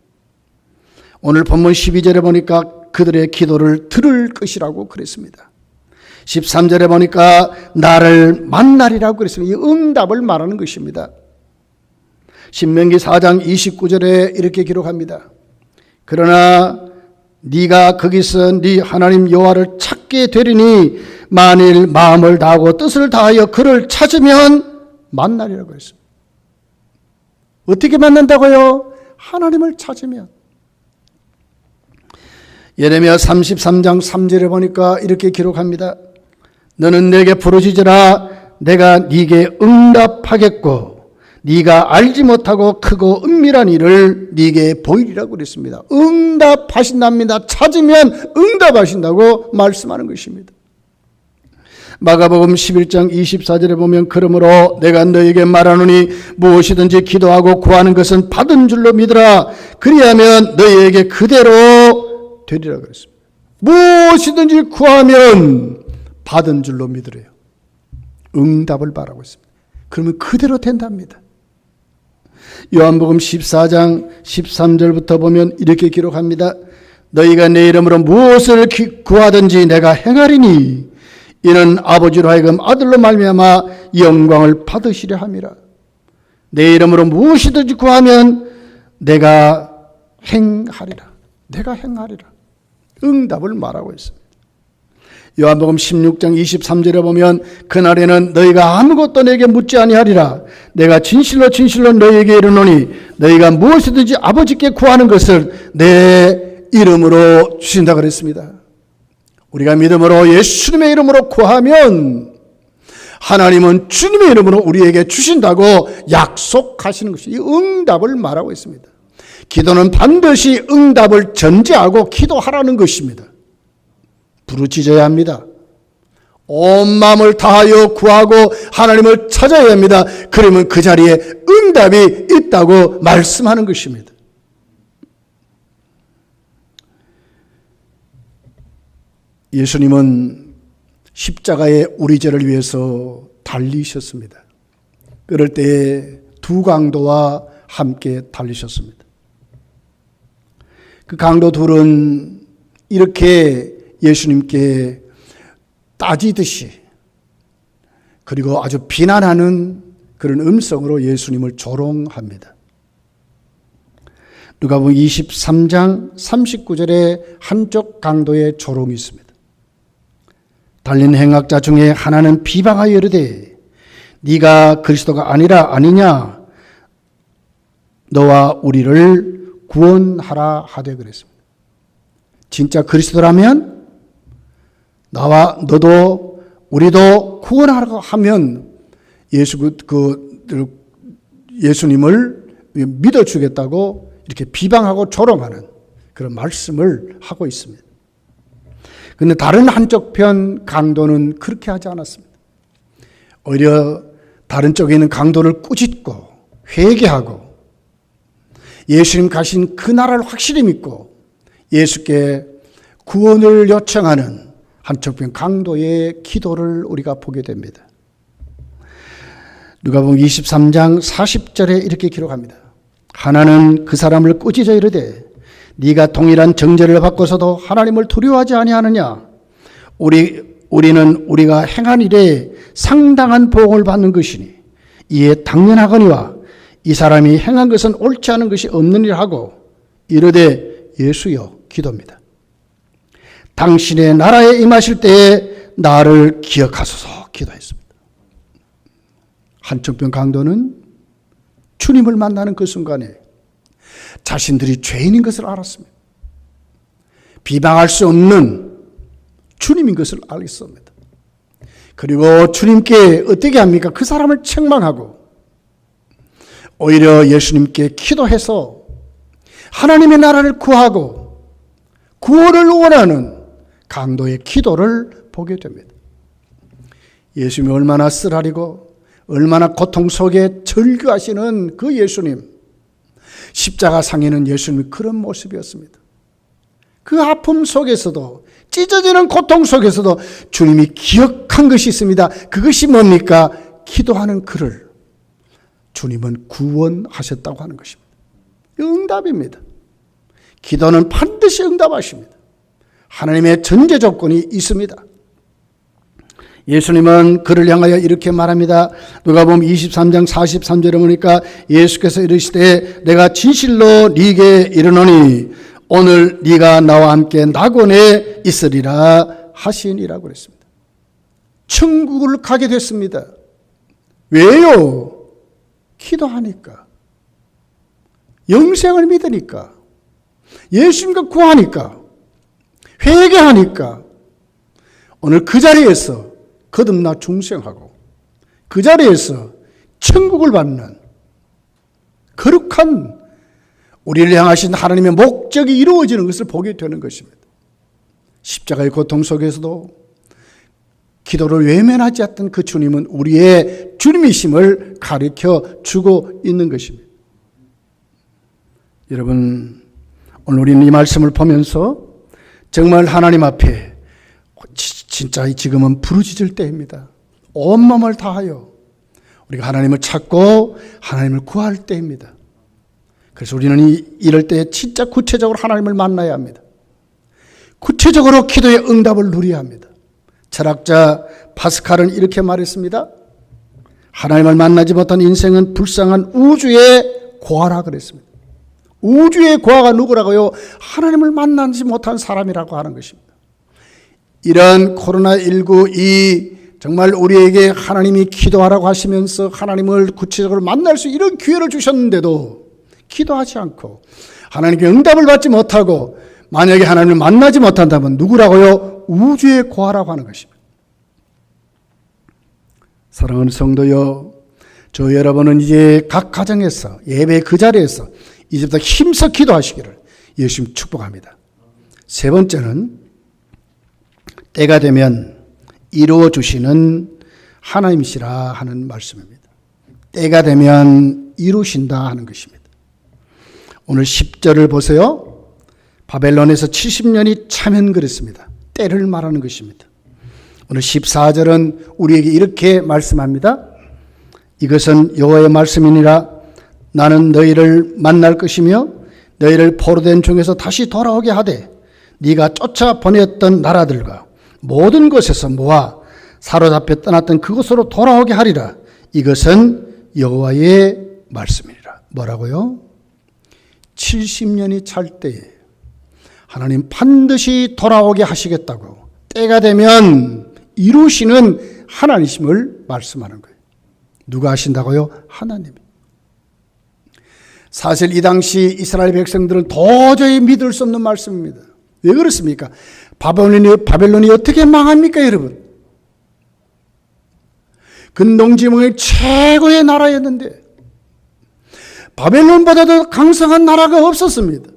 오늘 본문 12절에 보니까 그들의 기도를 들을 것이라고 그랬습니다. 13절에 보니까 나를 만나리라고 그랬습니다. 이 응답을 말하는 것입니다. 신명기 4장 29절에 이렇게 기록합니다. 그러나 네가 거기서 네 하나님 여호와를 찾게 되리니 만일 마음을 다하고 뜻을 다하여 그를 찾으면 만나리라고 했습니다. 어떻게 만난다고요? 하나님을 찾으면. 예레미야 33장 3절에 보니까 이렇게 기록합니다. 너는 내게 부르짖으라 내가 네게 응답하겠고 네가 알지 못하고 크고 은밀한 일을 네게 보이리라고 그랬습니다. 응답하신답니다. 찾으면 응답하신다고 말씀하는 것입니다. 마가복음 11장 24절에 보면 그러므로 내가 너에게 말하노니 무엇이든지 기도하고 구하는 것은 받은 줄로 믿으라. 그리하면 너희에게 그대로 되리라 그랬습니다. 무엇이든지 구하면 받은 줄로 믿으래요. 응답을 바라고 있습니다. 그러면 그대로 된답니다. 요한복음 14장 13절부터 보면 이렇게 기록합니다. 너희가 내 이름으로 무엇을 구하든지 내가 행하리니 이는 아버지로 하여금 아들로 말미암아 영광을 받으시려 함이라. 내 이름으로 무엇이든지 구하면 내가 행하리라. 내가 행하리라. 응답을 말하고 있습니다. 요한복음 16장 23절에 보면 그날에는 너희가 아무것도 내게 묻지 아니하리라. 내가 진실로 진실로 너희에게 이르노니 너희가 무엇이든지 아버지께 구하는 것을 내 이름으로 주신다 그랬습니다. 우리가 믿음으로 예수님의 이름으로 구하면 하나님은 주님의 이름으로 우리에게 주신다고 약속하시는 것이 이 응답을 말하고 있습니다. 기도는 반드시 응답을 전제하고 기도하라는 것입니다. 부르짖어야 합니다. 온 마음을 다하여 구하고 하나님을 찾아야 합니다. 그러면 그 자리에 응답이 있다고 말씀하는 것입니다. 예수님은 십자가의 우리 죄를 위해서 달리셨습니다. 그럴 때에 두 강도와 함께 달리셨습니다. 그 강도 둘은 이렇게 예수님께 따지듯이 그리고 아주 비난하는 그런 음성으로 예수님을 조롱합니다. 누가복음 23장 39절에 한쪽 강도의 조롱이 있습니다. 달린 행악자 중에 하나는 비방하여 이르되 네가 그리스도가 아니냐 너와 우리를 구원하라 하되 그랬습니다. 진짜 그리스도라면 나와 너도 우리도 구원하라고 하면 예수님을 믿어주겠다고 이렇게 비방하고 조롱하는 그런 말씀을 하고 있습니다. 그런데 다른 한쪽 편 강도는 그렇게 하지 않았습니다. 오히려 다른 쪽에 있는 강도를 꾸짖고 회개하고 예수님 가신 그 나라를 확실히 믿고 예수께 구원을 요청하는 한쪽 편 강도의 기도를 우리가 보게 됩니다. 누가복음 23장 40절에 이렇게 기록합니다. 하나는 그 사람을 꾸짖어 이르되 네가 동일한 정죄를 받고서도 하나님을 두려워하지 아니하느냐? 우리는 우리가 행한 일에 상당한 보응을 받는 것이니 이에 당연하거니와 이 사람이 행한 것은 옳지 않은 것이 없느니라 하고 이르되 예수여 기도입니다. 당신의 나라에 임하실 때에 나를 기억하소서 기도했습니다. 한쪽 편 강도는 주님을 만나는 그 순간에 자신들이 죄인인 것을 알았습니다. 비방할 수 없는 주님인 것을 알겠습니다. 그리고 주님께 어떻게 합니까? 그 사람을 책망하고 오히려 예수님께 기도해서 하나님의 나라를 구하고 구원을 원하는 강도의 기도를 보게 됩니다. 예수님이 얼마나 쓰라리고 얼마나 고통 속에 절규하시는 그 예수님, 십자가 상에는 예수님이 그런 모습이었습니다. 그 아픔 속에서도 찢어지는 고통 속에서도 주님이 기억한 것이 있습니다. 그것이 뭡니까? 기도하는 그를 주님은 구원하셨다고 하는 것입니다. 응답입니다. 기도는 반드시 응답하십니다. 하나님의 전제 조건이 있습니다. 예수님은 그를 향하여 이렇게 말합니다. 누가복음 23장 43절에 보니까 예수께서 이르시되 내가 진실로 네게 이르노니 오늘 네가 나와 함께 낙원에 있으리라 하시니라고 그랬습니다. 천국을 가게 됐습니다. 왜요? 기도하니까, 영생을 믿으니까, 예수님과 구하니까, 회개하니까 오늘 그 자리에서 거듭나 중생하고 그 자리에서 천국을 받는 거룩한 우리를 향하신 하나님의 목적이 이루어지는 것을 보게 되는 것입니다. 십자가의 고통 속에서도 기도를 외면하지 않던 그 주님은 우리의 주님이심을 가르쳐 주고 있는 것입니다. 여러분, 오늘 우리는 이 말씀을 보면서 정말 하나님 앞에 진짜 지금은 부르짖을 때입니다. 온몸을 다하여 우리가 하나님을 찾고 하나님을 구할 때입니다. 그래서 우리는 이럴 때 진짜 구체적으로 하나님을 만나야 합니다. 구체적으로 기도의 응답을 누려야 합니다. 철학자 파스칼은 이렇게 말했습니다. 하나님을 만나지 못한 인생은 불쌍한 우주의 고아라 그랬습니다. 우주의 고아가 누구라고요? 하나님을 만나지 못한 사람이라고 하는 것입니다. 이런 코로나19 이 정말 우리에게 하나님이 기도하라고 하시면서 하나님을 구체적으로 만날 수 이런 기회를 주셨는데도 기도하지 않고 하나님께 응답을 받지 못하고 만약에 하나님을 만나지 못한다면 누구라고요? 우주의 고아라고 하는 것입니다. 사랑하는 성도여, 저 여러분은 이제 각 가정에서 예배 그 자리에서 이제부터 힘써 기도하시기를 예수님 축복합니다. 세 번째는 때가 되면 이루어 주시는 하나님이시라 하는 말씀입니다. 때가 되면 이루신다 하는 것입니다. 오늘 10절을 보세요. 바벨론에서 70년이 차면 그랬습니다. 때를 말하는 것입니다. 오늘 14절은 우리에게 이렇게 말씀합니다. 이것은 여호와의 말씀이니라. 나는 너희를 만날 것이며 너희를 포로된 중에서 다시 돌아오게 하되 네가 쫓아 보냈던 나라들과 모든 곳에서 모아 사로잡혀 떠났던 그곳으로 돌아오게 하리라. 이것은 여호와의 말씀이니라. 뭐라고요? 70년이 찰 때에 하나님 반드시 돌아오게 하시겠다고 때가 되면 이루시는 하나님심을 말씀하는 거예요. 누가 하신다고요? 하나님이. 사실 이 당시 이스라엘 백성들은 도저히 믿을 수 없는 말씀입니다. 왜 그렇습니까? 바벨론이 어떻게 망합니까, 여러분? 근동지방의 최고의 나라였는데 바벨론보다도 강성한 나라가 없었습니다.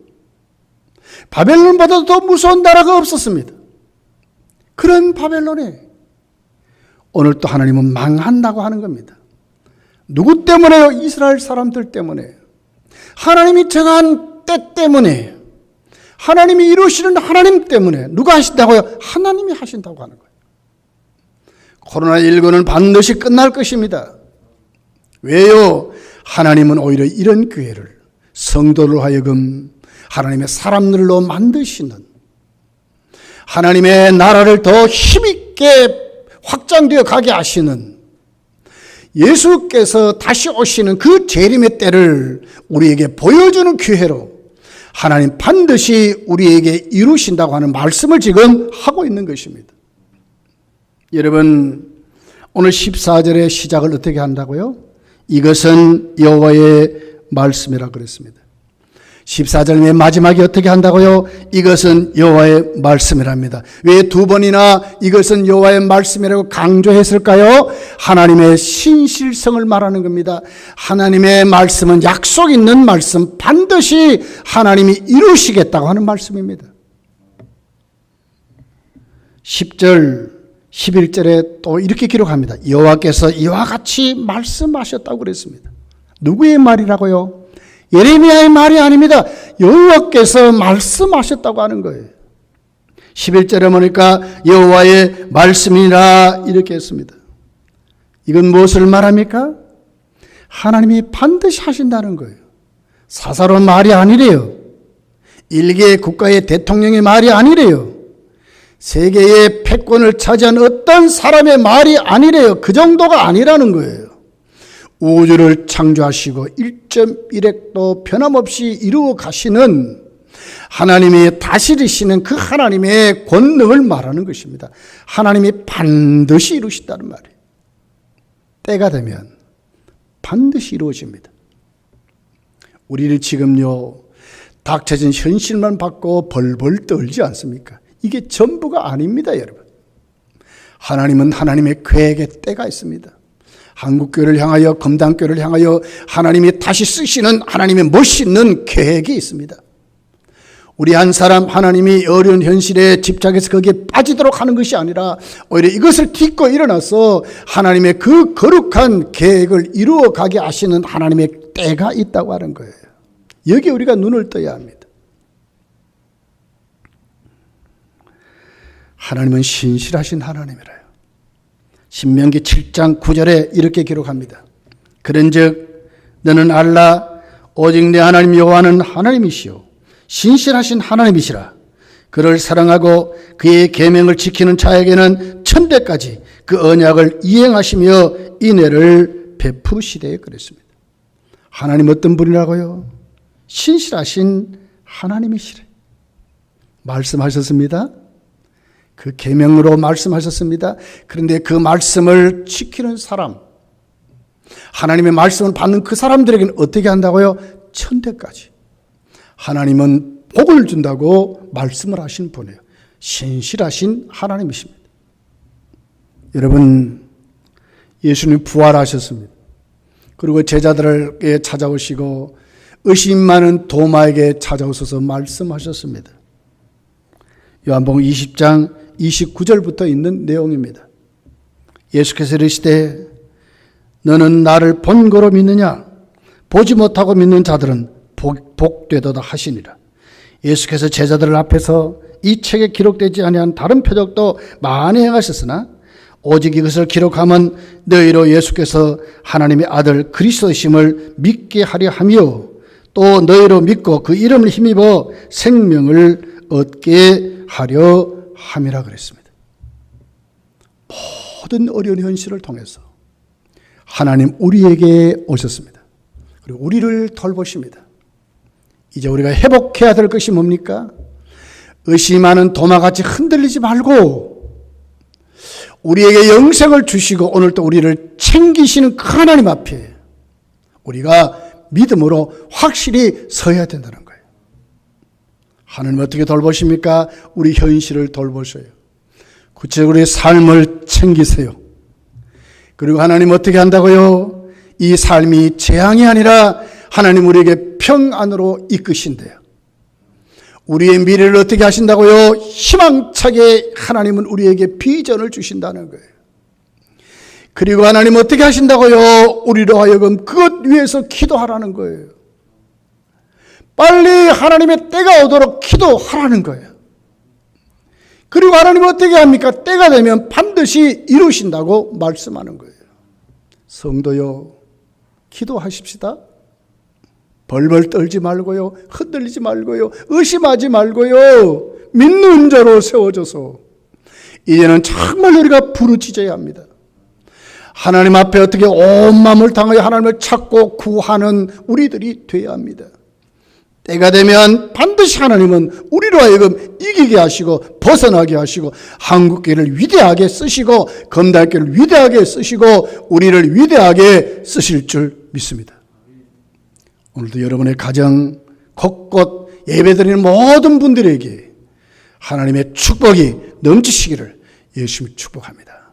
바벨론보다도 더 무서운 나라가 없었습니다. 그런 바벨론에 오늘 또 하나님은 망한다고 하는 겁니다. 누구 때문에요? 이스라엘 사람들 때문에. 하나님이 정한 때 때문에. 하나님이 이루시는 하나님 때문에. 누가 하신다고요? 하나님이 하신다고 하는 거예요. 코로나19는 반드시 끝날 것입니다. 왜요? 하나님은 오히려 이런 기회를 성도로 하여금 하나님의 사람들로 만드시는, 하나님의 나라를 더 힘있게 확장되어 가게 하시는, 예수께서 다시 오시는 그 재림의 때를 우리에게 보여주는 기회로 하나님 반드시 우리에게 이루신다고 하는 말씀을 지금 하고 있는 것입니다. 여러분, 오늘 14절의 시작을 어떻게 한다고요? 이것은 여호와의 말씀이라 그랬습니다. 14절 맨 마지막에 어떻게 한다고요? 이것은 여호와의 말씀이랍니다. 왜 두 번이나 이것은 여호와의 말씀이라고 강조했을까요? 하나님의 신실성을 말하는 겁니다. 하나님의 말씀은 약속 있는 말씀, 반드시 하나님이 이루시겠다고 하는 말씀입니다. 10절 11절에 또 이렇게 기록합니다. 여호와께서 이와 같이 말씀하셨다고 그랬습니다. 누구의 말이라고요? 예레미야의 말이 아닙니다. 여호와께서 말씀하셨다고 하는 거예요. 11절에 보니까 여호와의 말씀이라 이렇게 했습니다. 이건 무엇을 말합니까? 하나님이 반드시 하신다는 거예요. 사사로운 말이 아니래요. 일개 국가의 대통령의 말이 아니래요. 세계의 패권을 차지한 어떤 사람의 말이 아니래요. 그 정도가 아니라는 거예요. 우주를 창조하시고 1.1핵도 변함없이 이루어 가시는 하나님이 다스리시는 그 하나님의 권능을 말하는 것입니다. 하나님이 반드시 이루신다는 말이에요. 때가 되면 반드시 이루어집니다. 우리를 지금요, 닥쳐진 현실만 받고 벌벌 떨지 않습니까? 이게 전부가 아닙니다, 여러분. 하나님은 하나님의 계획의 때가 있습니다. 한국교회를 향하여, 금단교회를 향하여 하나님이 다시 쓰시는 하나님의 멋있는 계획이 있습니다. 우리 한 사람 하나님이 어려운 현실에 집착해서 거기에 빠지도록 하는 것이 아니라 오히려 이것을 딛고 일어나서 하나님의 그 거룩한 계획을 이루어 가게 하시는 하나님의 때가 있다고 하는 거예요. 여기에 우리가 눈을 떠야 합니다. 하나님은 신실하신 하나님이라요. 신명기 7장 9절에 이렇게 기록합니다. 그런즉 너는 알라 오직 내 하나님 여호와는 하나님이시요 신실하신 하나님이시라. 그를 사랑하고 그의 계명을 지키는 자에게는 천대까지 그 언약을 이행하시며 인애를 베푸시되 그랬습니다. 하나님 어떤 분이라고요? 신실하신 하나님이시래. 말씀하셨습니다. 그 계명으로 말씀하셨습니다. 그런데 그 말씀을 지키는 사람, 하나님의 말씀을 받는 그 사람들에게는 어떻게 한다고요? 천대까지. 하나님은 복을 준다고 말씀을 하신 분이에요. 신실하신 하나님이십니다. 여러분, 예수님 부활하셨습니다. 그리고 제자들에게 찾아오시고 의심 많은 도마에게 찾아오셔서 말씀하셨습니다. 요한복음 20장 29절부터 있는 내용입니다. 예수께서 이르시되 너는 나를 본 거로 믿느냐? 보지 못하고 믿는 자들은 복되도다 하시니라. 예수께서 제자들 앞에서 이 책에 기록되지 아니한 다른 표적도 많이 행하셨으나 오직 이것을 기록하면 너희로 예수께서 하나님의 아들 그리스도심을 믿게 하려 하며 또 너희로 믿고 그 이름을 힘입어 생명을 얻게 하려 함이라 그랬습니다. 모든 어려운 현실을 통해서 하나님 우리에게 오셨습니다. 그리고 우리를 돌보십니다. 이제 우리가 회복해야 될 것이 뭡니까? 의심하는 도마같이 흔들리지 말고 우리에게 영생을 주시고 오늘 또 우리를 챙기시는 그 하나님 앞에 우리가 믿음으로 확실히 서야 된다는 거예요. 하나님 어떻게 돌보십니까? 우리 현실을 돌보셔요. 구체적으로 우리의 삶을 챙기세요. 그리고 하나님 어떻게 한다고요? 이 삶이 재앙이 아니라 하나님 우리에게 평안으로 이끄신대요. 우리의 미래를 어떻게 하신다고요? 희망차게 하나님은 우리에게 비전을 주신다는 거예요. 그리고 하나님 어떻게 하신다고요? 우리로 하여금 그것 위해서 기도하라는 거예요. 빨리 하나님의 때가 오도록 기도하라는 거예요. 그리고 하나님은 어떻게 합니까? 때가 되면 반드시 이루신다고 말씀하는 거예요. 성도요, 기도하십시다. 벌벌 떨지 말고요, 흔들리지 말고요, 의심하지 말고요, 믿는 자로 세워져서 이제는 정말 우리가 부르짖어야 합니다. 하나님 앞에 어떻게 온 마음을 당하여 하나님을 찾고 구하는 우리들이 되어야 합니다. 때가 되면 반드시 하나님은 우리로 하여금 이기게 하시고 벗어나게 하시고 한국교회를 위대하게 쓰시고 검달교회를 위대하게 쓰시고 우리를 위대하게 쓰실 줄 믿습니다. 오늘도 여러분의 가정 곳곳 예배드리는 모든 분들에게 하나님의 축복이 넘치시기를 예수님이 축복합니다.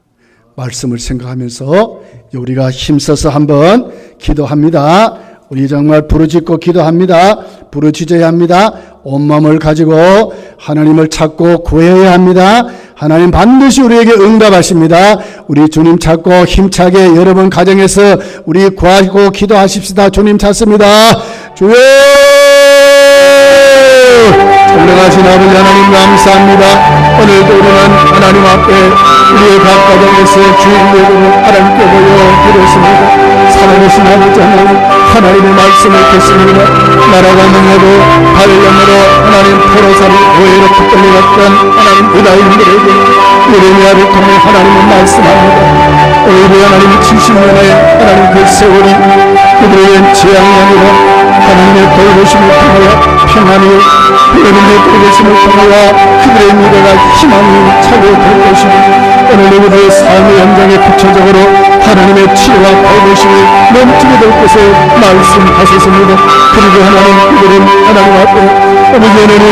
말씀을 생각하면서 우리가 힘써서 한번 기도합니다. 우리 정말 부르짖고 기도합니다. 부르짖어야 합니다. 온 마음을 가지고 하나님을 찾고 구해야 합니다. 하나님 반드시 우리에게 응답하십니다. 우리 주님 찾고 힘차게 여러분 가정에서 우리 구하고 기도하십시다. 주님 찾습니다. 주여! 전능하신 아버지 하나님 감사합니다. 오늘도 우리는 하나님 앞에 우리의 각 가정에서 주인으로 하나님께 모여 드렸습니다. 살아계신 아버지 하나님의 말씀을 듣습니다. 나라가 망해도 발령으로 하나님 포로살이 오해로 붙들려갔던 하나님 유다인들에게 예레미야를 통해 하나님은 말씀합니다. 오히려 하나님 70년의 하나님 그 세월이 그들에겐 재앙이 아니라 하나님의 돌보심을 통하여 평안이 하나님의 돌보심을 통하여 그들의 미래가 희망이 차고될 것이고 오늘 우리의 삶의 현장에 구체적으로 하나님의 치유와 돌보심이 넘치게 될 것을 말씀하셨습니다. 그리고 하나님 그들은 하나님 앞에 아버지 하나님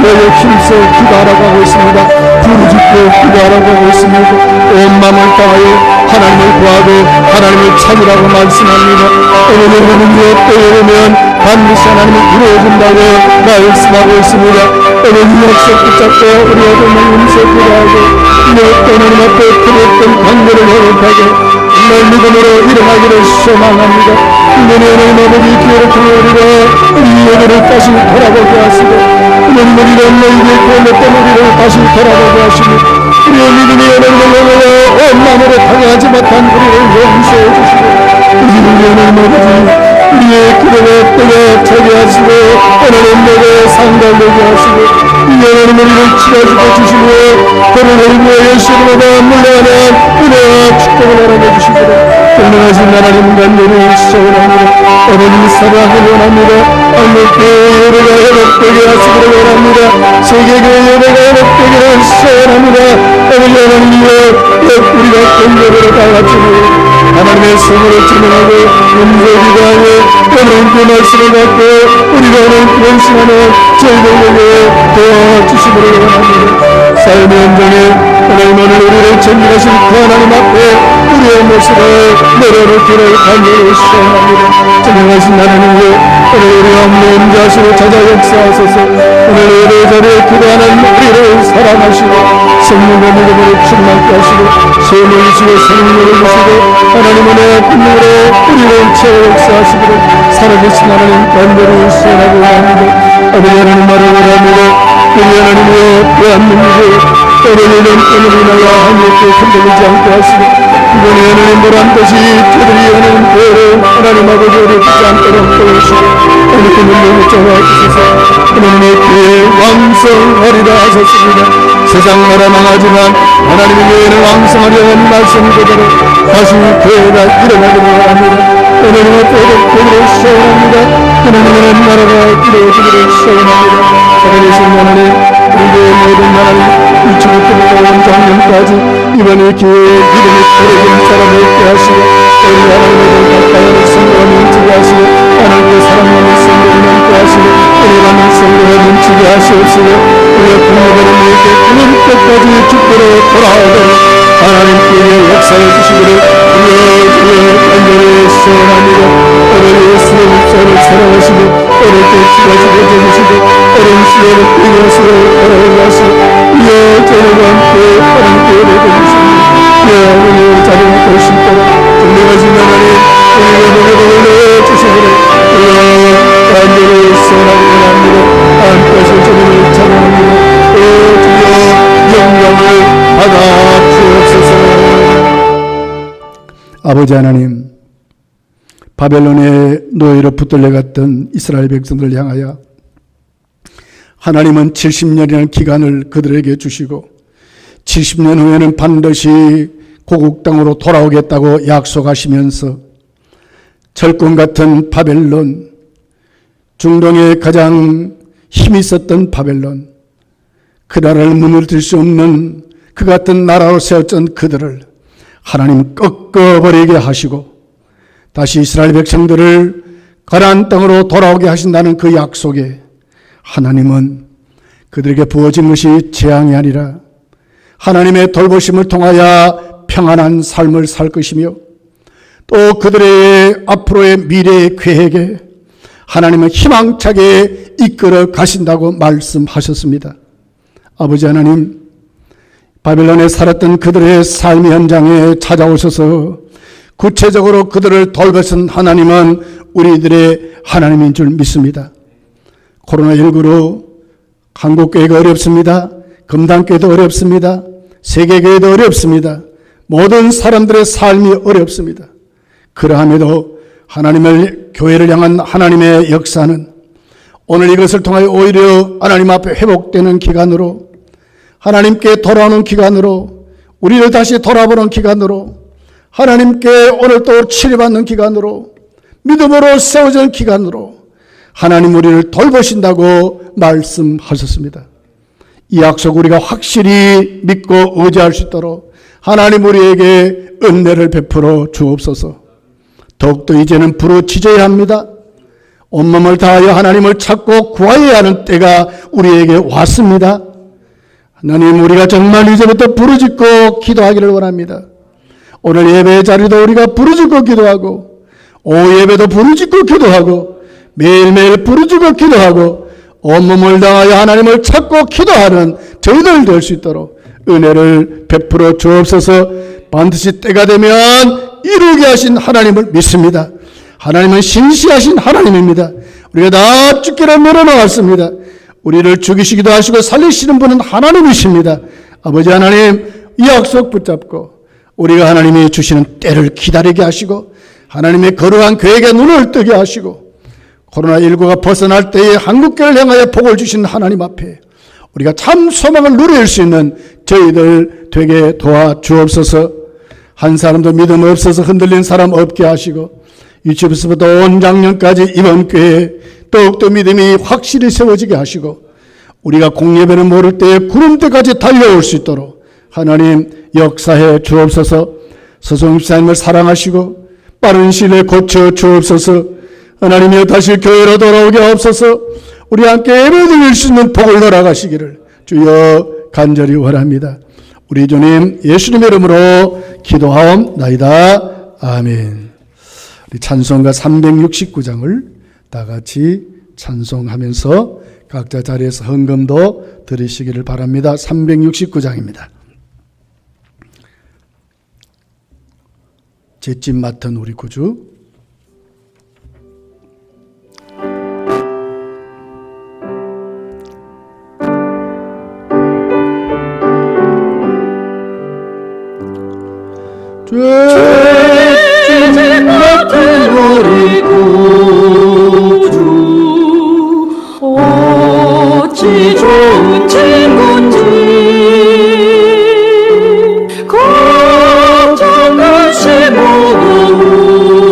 그의 힘써 기도하라고 하고 있습니다. 부르짖고 기도하라고 하고 있습니다. 온 마음을 다하여 하나님을 구하고 하나님을 찾으라고 말씀합니다. 오늘 우리는 때에 오면 반드시 하나님이 이루어진다고 말씀하고 있습니다. 오늘 약속 붙잡고 우리 어둠을 용서 기도하고 하나님 앞에 그랬던 관계를 회복하고 정말 믿음으로 일어나기를 소망합니다. 이번에 하나님 아버지 기회를 통해 우리가 우리 예배를 다시 돌아보게 하시고 하나님 우리가 너희에게 구원했던 우리를 다시 돌아보게 하시고 우리의 믿음이 하나님을 향하여 온 마음으로 당하지 못한 우리를 용서해 주시고 우리 하나님 아버지 우리의 기도가 때가 차게 하시고 하나님 내게 상달되게 하시고 하나님 우리를 치료해주고 주시고 그를 우리의 예수님보다 물러가는 은혜와 축복을 허락해 주시고 전능하신 하나님 간절히 소원합니다. 어머니 사랑을 원합니다. 한국교회 예배가 회복되게 하시기를 원합니다. 세계교회 예배가 회복되기를 소원합니다. 어머니 하나님이여 우리가 공격으로 다 같이 하나님의 성으로 진행하고 문제기도하며 오늘 그 말씀을 받고 우리가 오늘 변신하는 저희들에게 도와주시기를 원합니다. 삶의 현장에 하나님 오늘 우리를 전진하신 그 하나님 앞에 우리의 모습을 내려놓기를 간절히 소원합니다. 전능하신 하나님이여 오늘 우리 없는 자식을 찾아 역사하소서. 오늘 예배 자리에 기도하는 우리를 사랑하시고 성령과 믿음으로 충만케 하시고 소원을 주시고 성령을 주시고 하나님 은혜와 분노로 우리를 채워 역사하시기를 살아계신 하나님 간절히 소원하고 합니다. 아버지 하나님 말을 원합니다. 우리 하나님이여 대한민국을 떨어지는 꿈을 인하여 하나님께 흔들리지 않게 하시고 이번에 하나님 보란듯이 저들이 하나님 교회를 하나님 아버지를 듣지 않도록 도우시고 하나님께 눈을 잡아주셔서 하나님의 교회 왕성하리라 하셨습니다. 세상 나라 망하지만 하나님의 교회는 왕성하려는 말씀 그대로 다시 교회가 일어나기를 바랍니다. 하나님의 보복되기를 시원합니다. 하나님의 나라가 이루어지기를 시원합니다. 살아계신 하나님, 우리의 모든 하나님 이치부터 온 작년까지 이번에 기회에 믿음이 떨어진 사람을 있게 하시고 우리 하나님을 가까이하는 성도가 넘치게 하시고 하나님의 사랑하는 성도가 넘치게 하시고 은혜받는 성도가 넘치게 하시옵시고 우리의 국민들은 이렇게 그는 끝까지 죽도록 돌아오도록 하나님께 역사해 주시기를 우리의 간절히 소원합니다. 오늘 예수의 목사를 사랑하시고 오늘 또 기가지고 해주시고 오랜 시간을 끌어서로 돌아오게 하시고 저희와 함께 하나님께 예배드리십니다. 우리의 자리에 오실 때로 정리하신 하나님 우리의 복을 내주시기를 간절히 소원합니다. 하나님께서 주님을 찬양합니다. 주여 영광을 받아 주옵소서. 아버지 하나님, 바벨론의 노예로 붙들려갔던 이스라엘 백성들을 향하여 하나님은 70년이라는 기간을 그들에게 주시고 70년 후에는 반드시 고국 땅으로 돌아오겠다고 약속하시면서 철권 같은 바벨론, 중동에 가장 힘이 있었던 바벨론, 그 나라를 무너뜨릴 수 없는 그 같은 나라로 세웠던 그들을 하나님 꺾어버리게 하시고 다시 이스라엘 백성들을 가나안 땅으로 돌아오게 하신다는 그 약속에 하나님은 그들에게 부어진 것이 재앙이 아니라 하나님의 돌보심을 통하여 평안한 삶을 살 것이며 또 그들의 앞으로의 미래의 계획에 하나님은 희망차게 이끌어 가신다고 말씀하셨습니다. 아버지 하나님, 바벨론에 살았던 그들의 삶의 현장에 찾아오셔서 구체적으로 그들을 돌보신 하나님은 우리들의 하나님인 줄 믿습니다. 코로나19로 한국교회가 어렵습니다. 금단교회도 어렵습니다. 세계교회도 어렵습니다. 모든 사람들의 삶이 어렵습니다. 그러함에도 하나님을 교회를 향한 하나님의 역사는 오늘 이것을 통하여 오히려 하나님 앞에 회복되는 기간으로 하나님께 돌아오는 기간으로 우리를 다시 돌아보는 기간으로 하나님께 오늘 또 치료받는 기간으로 믿음으로 세워진 기간으로 하나님 우리를 돌보신다고 말씀하셨습니다. 이 약속 우리가 확실히 믿고 의지할 수 있도록 하나님 우리에게 은혜를 베풀어 주옵소서. 더욱더 이제는 부르짖어야 합니다. 온몸을 다하여 하나님을 찾고 구하여야 하는 때가 우리에게 왔습니다. 하나님, 우리가 정말 이제부터 부르짖고 기도하기를 원합니다. 오늘 예배 자리도 우리가 부르짖고 기도하고 오후 예배도 부르짖고 기도하고 매일매일 부르짖고 기도하고 온몸을 다하여 하나님을 찾고 기도하는 저희들 될 수 있도록 은혜를 베풀어 주옵소서. 반드시 때가 되면 이루게 하신 하나님을 믿습니다. 하나님은 신실하신 하나님입니다. 우리가 다 죽기를 물어놓았습니다. 우리를 죽이시기도 하시고 살리시는 분은 하나님이십니다. 아버지 하나님, 이 약속 붙잡고 우리가 하나님이 주시는 때를 기다리게 하시고 하나님의 거룩한 계획에 눈을 뜨게 하시고 코로나19가 벗어날 때에 한국교회를 향하여 복을 주신 하나님 앞에 우리가 참 소망을 누릴 수 있는 저희들 되게 도와주옵소서. 한 사람도 믿음 없어서 흔들린 사람 없게 하시고 유치부서부터 온 작년까지 이번 교회에 더욱더 믿음이 확실히 세워지게 하시고 우리가 공예배는 모를 때에 구름대까지 달려올 수 있도록 하나님 역사해 주옵소서. 서성 집사님을 사랑하시고 빠른 시일 내에 고쳐 주옵소서. 하나님이여 다시 교회로 돌아오게 하옵소서. 우리 함께 예배드릴 수 있는 복을 허락하시기를 주여 간절히 원합니다. 우리 주님 예수님의 이름으로 기도하옵나이다. 아멘. 우리 찬송가 369장을 다 같이 찬송하면서 각자 자리에서 헌금도 드리시기를 바랍니다. 369장입니다. 잿집 맡은 우리 구주. 죄짐 같은 우리 구주 어찌 좋은 친구인지 걱정같이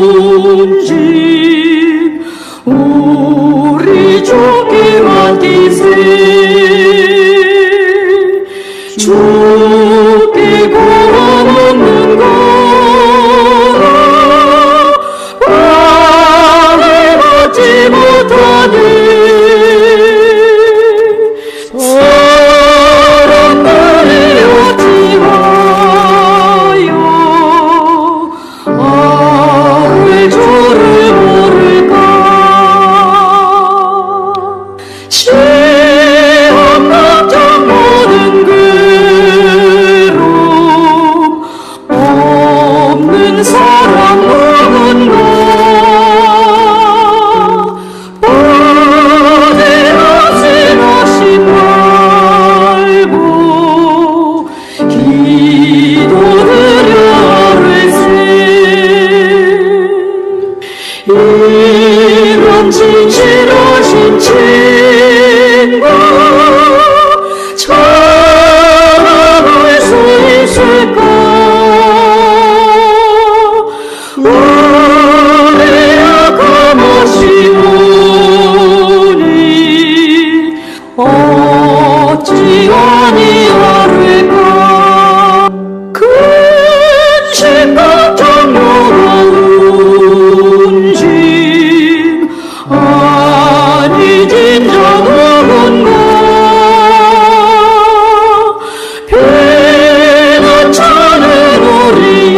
모은지 우리 주께 맡기세 주께 구원 없는 거라 바라지 못하네 사람들이 어찌하여 아를 주를 모를까 시험 걱정 모든 괴로움 없는 사람 누군가 버대하지 말고 기도드려 아뢰세 이런 진실하신 친구 찾아갈 수 있을까 우리 약함하시오니 어찌 아니하리까 근심 걱정 요로운 짐 아니 진짜 누군가 편찮은 우리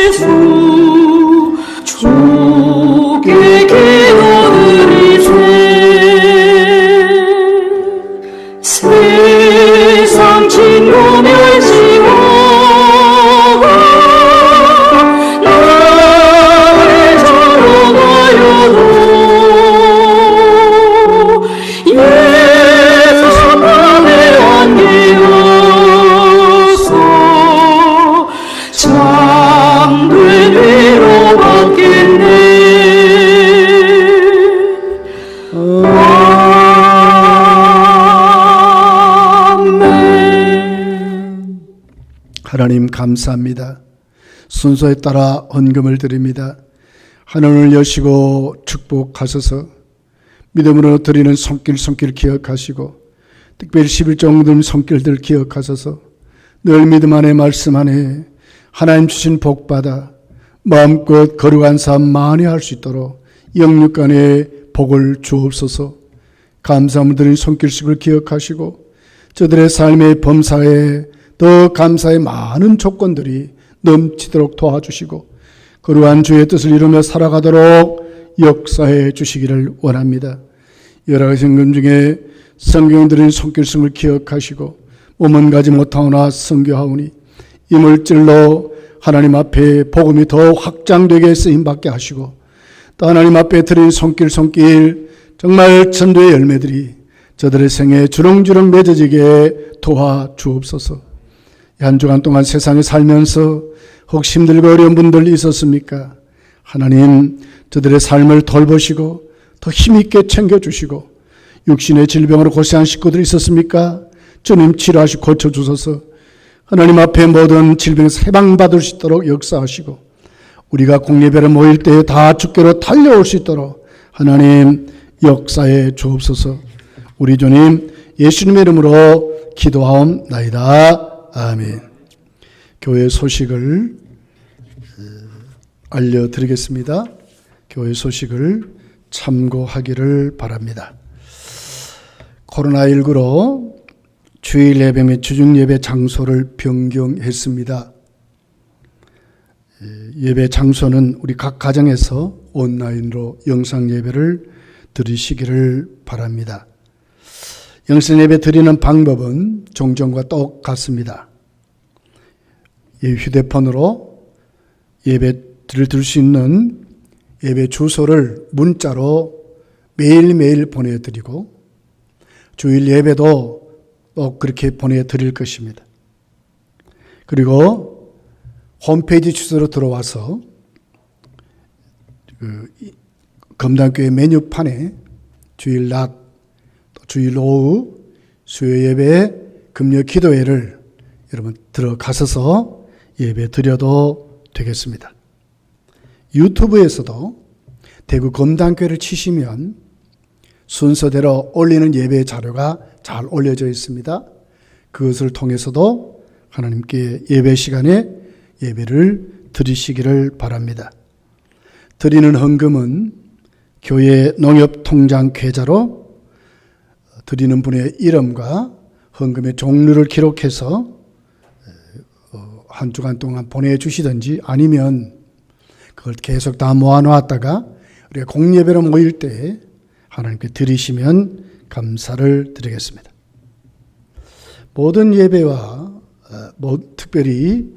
예수 주께 기도드리세 세상 친구 멸시하고 나의 저러가여도 예수 안에 안기어서 참된 위로 받겠네 아멘. 하나님 감사합니다. 순서에 따라 헌금을 드립니다. 하늘을 여시고 축복하소서. 믿음으로 드리는 손길 기억하시고 특별히 11조 얻은 손길들 기억하소서. 늘 믿음 안에 말씀 안에 하나님 주신 복 받아 마음껏 거룩한 삶 많이 할 수 있도록 영육간에 복을 주옵소서. 감사함을 드린 손길식을 기억하시고 저들의 삶의 범사에 더 감사의 많은 조건들이 넘치도록 도와주시고 거룩한 주의 뜻을 이루며 살아가도록 역사해 주시기를 원합니다. 여러 가지 헌금 중에 성경 드린 손길승을 기억하시고 몸은 가지 못하오나 선교하오니 이 물질로 하나님 앞에 복음이 더 확장되게 쓰임받게 하시고 또 하나님 앞에 드린 손길 정말 전도의 열매들이 저들의 생에 주렁주렁 맺어지게 도와주옵소서. 한 주간 동안 세상에 살면서 혹시 힘들고 어려운 분들 있었습니까? 하나님 저들의 삶을 돌보시고 더 힘있게 챙겨주시고 육신의 질병으로 고생한 식구들이 있었습니까? 주님 치료하시고 고쳐주소서. 하나님 앞에 모든 질병에서 해방받을 수 있도록 역사하시고 우리가 공예배를 모일 때 다 주께로 달려올 수 있도록 하나님 역사해 주옵소서. 우리 주님 예수님의 이름으로 기도하옵나이다. 아멘. 교회 소식을 알려드리겠습니다. 교회 소식을 참고하기를 바랍니다. 코로나19로 주일 예배 및 주중 예배 장소를 변경했습니다. 예배 장소는 우리 각 가정에서 온라인으로 영상 예배를 드리시기를 바랍니다. 영상 예배 드리는 방법은 종전과 똑같습니다. 휴대폰으로 예배를 드릴 수 있는 예배 주소를 문자로 매일매일 보내드리고 주일 예배도 꼭 그렇게 보내드릴 것입니다. 그리고 홈페이지 주소로 들어와서 검단교회 메뉴판에 주일 낮, 주일 오후, 수요 예배, 금요 기도회를 여러분 들어가셔서 예배 드려도 되겠습니다. 유튜브에서도 대구 검단교회를 치시면 순서대로 올리는 예배 자료가 잘 올려져 있습니다. 그것을 통해서도 하나님께 예배 시간에 예배를 드리시기를 바랍니다. 드리는 헌금은 교회 농협통장 계좌로 드리는 분의 이름과 헌금의 종류를 기록해서 한 주간 동안 보내주시든지 아니면 그걸 계속 다 모아놓았다가 우리가 공예배로 모일 때 하나님께 드리시면 감사를 드리겠습니다. 모든 예배와 특별히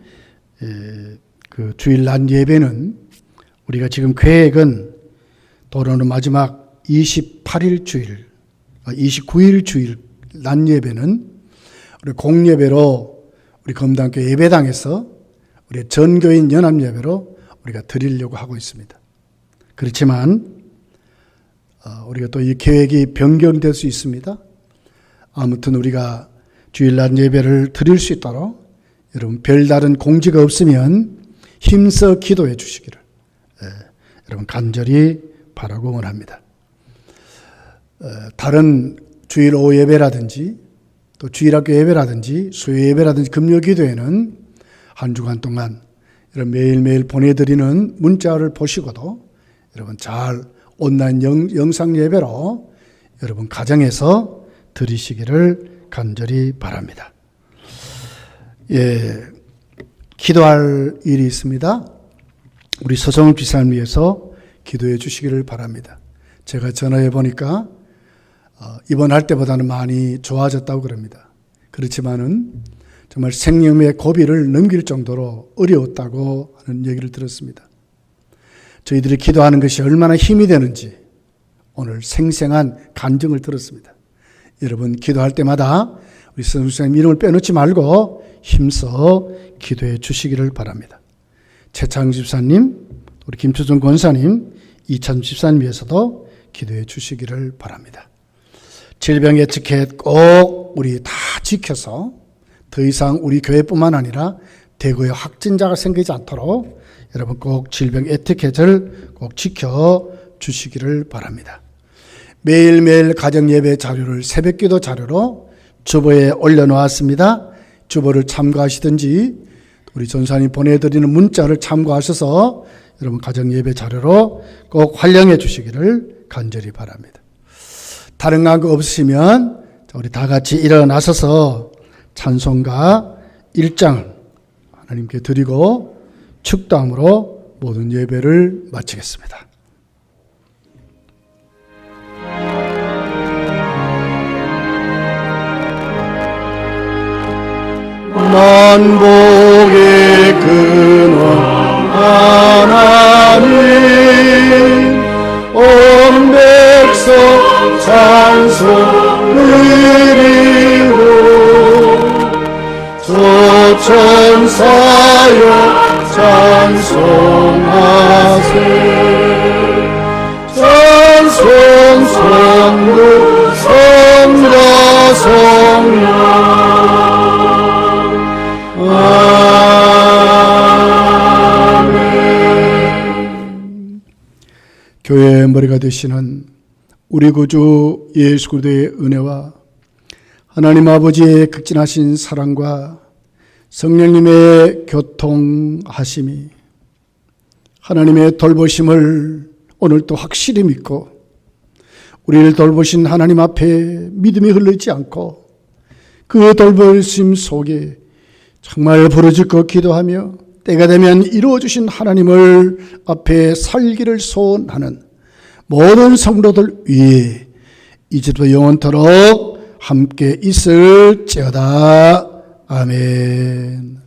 그 주일 낮 예배는 우리가 지금 계획은 도로는 마지막 29일 주일 낮 예배는 우리 공예배로 우리 검단교회 예배당에서 우리 전교인 연합 예배로 우리가 드리려고 하고 있습니다. 그렇지만 우리가 또 이 계획이 변경될 수 있습니다. 아무튼 우리가 주일날 예배를 드릴 수 있도록 여러분 별다른 공지가 없으면 힘써 기도해 주시기를 여러분 간절히 바라고 원합니다. 다른 주일 오후 예배라든지 또 주일학교 예배라든지 수요 예배라든지 금요 기도회는 한 주간 동안 여러분 매일매일 보내드리는 문자를 보시고도 여러분 잘 온라인 영상 예배로 여러분 가정에서 드리시기를 간절히 바랍니다. 예, 기도할 일이 있습니다. 우리 서성훈 집사님 위해서 기도해 주시기를 바랍니다. 제가 전화해 보니까 입원할 때보다는 많이 좋아졌다고 그럽니다. 그렇지만은 정말 생명의 고비를 넘길 정도로 어려웠다고 하는 얘기를 들었습니다. 저희들이 기도하는 것이 얼마나 힘이 되는지 오늘 생생한 간증을 들었습니다. 여러분 기도할 때마다 우리 선생님 이름을 빼놓지 말고 힘써 기도해 주시기를 바랍니다. 최창 집사님, 우리 김초정 권사님, 이찬 집사님 위해서도 기도해 주시기를 바랍니다. 질병 에티켓 꼭 우리 다 지켜서 더 이상 우리 교회뿐만 아니라 대구에 확진자가 생기지 않도록 여러분 꼭 질병 에티켓을 꼭 지켜 주시기를 바랍니다. 매일매일 가정예배 자료를 새벽기도 자료로 주보에 올려놓았습니다. 주보를 참고하시든지 우리 전사님 보내드리는 문자를 참고하셔서 여러분 가정예배 자료로 꼭 활용해 주시기를 간절히 바랍니다. 다른 거 없으시면 우리 다 같이 일어나셔서 찬송가 1장을 하나님께 드리고 축도함으로 모든 예배를 마치겠습니다. 만복의 근원 하나님 온 백성 찬송 드리고 조천사여 찬송하세 찬송 성부 성자 성령 아멘. 교회의 머리가 되시는 우리 구주 예수 그리스도의 은혜와 하나님 아버지의 극진하신 사랑과 성령님의 교통하심이 하나님의 돌보심을 오늘 또 확실히 믿고 우리를 돌보신 하나님 앞에 믿음이 흘리지 않고 그 돌보심 속에 정말 부르짖고 기도하며 때가 되면 이루어주신 하나님을 앞에 살기를 소원하는 모든 성도들 위에 이제부터 영원토록 함께 있을지어다. 아멘.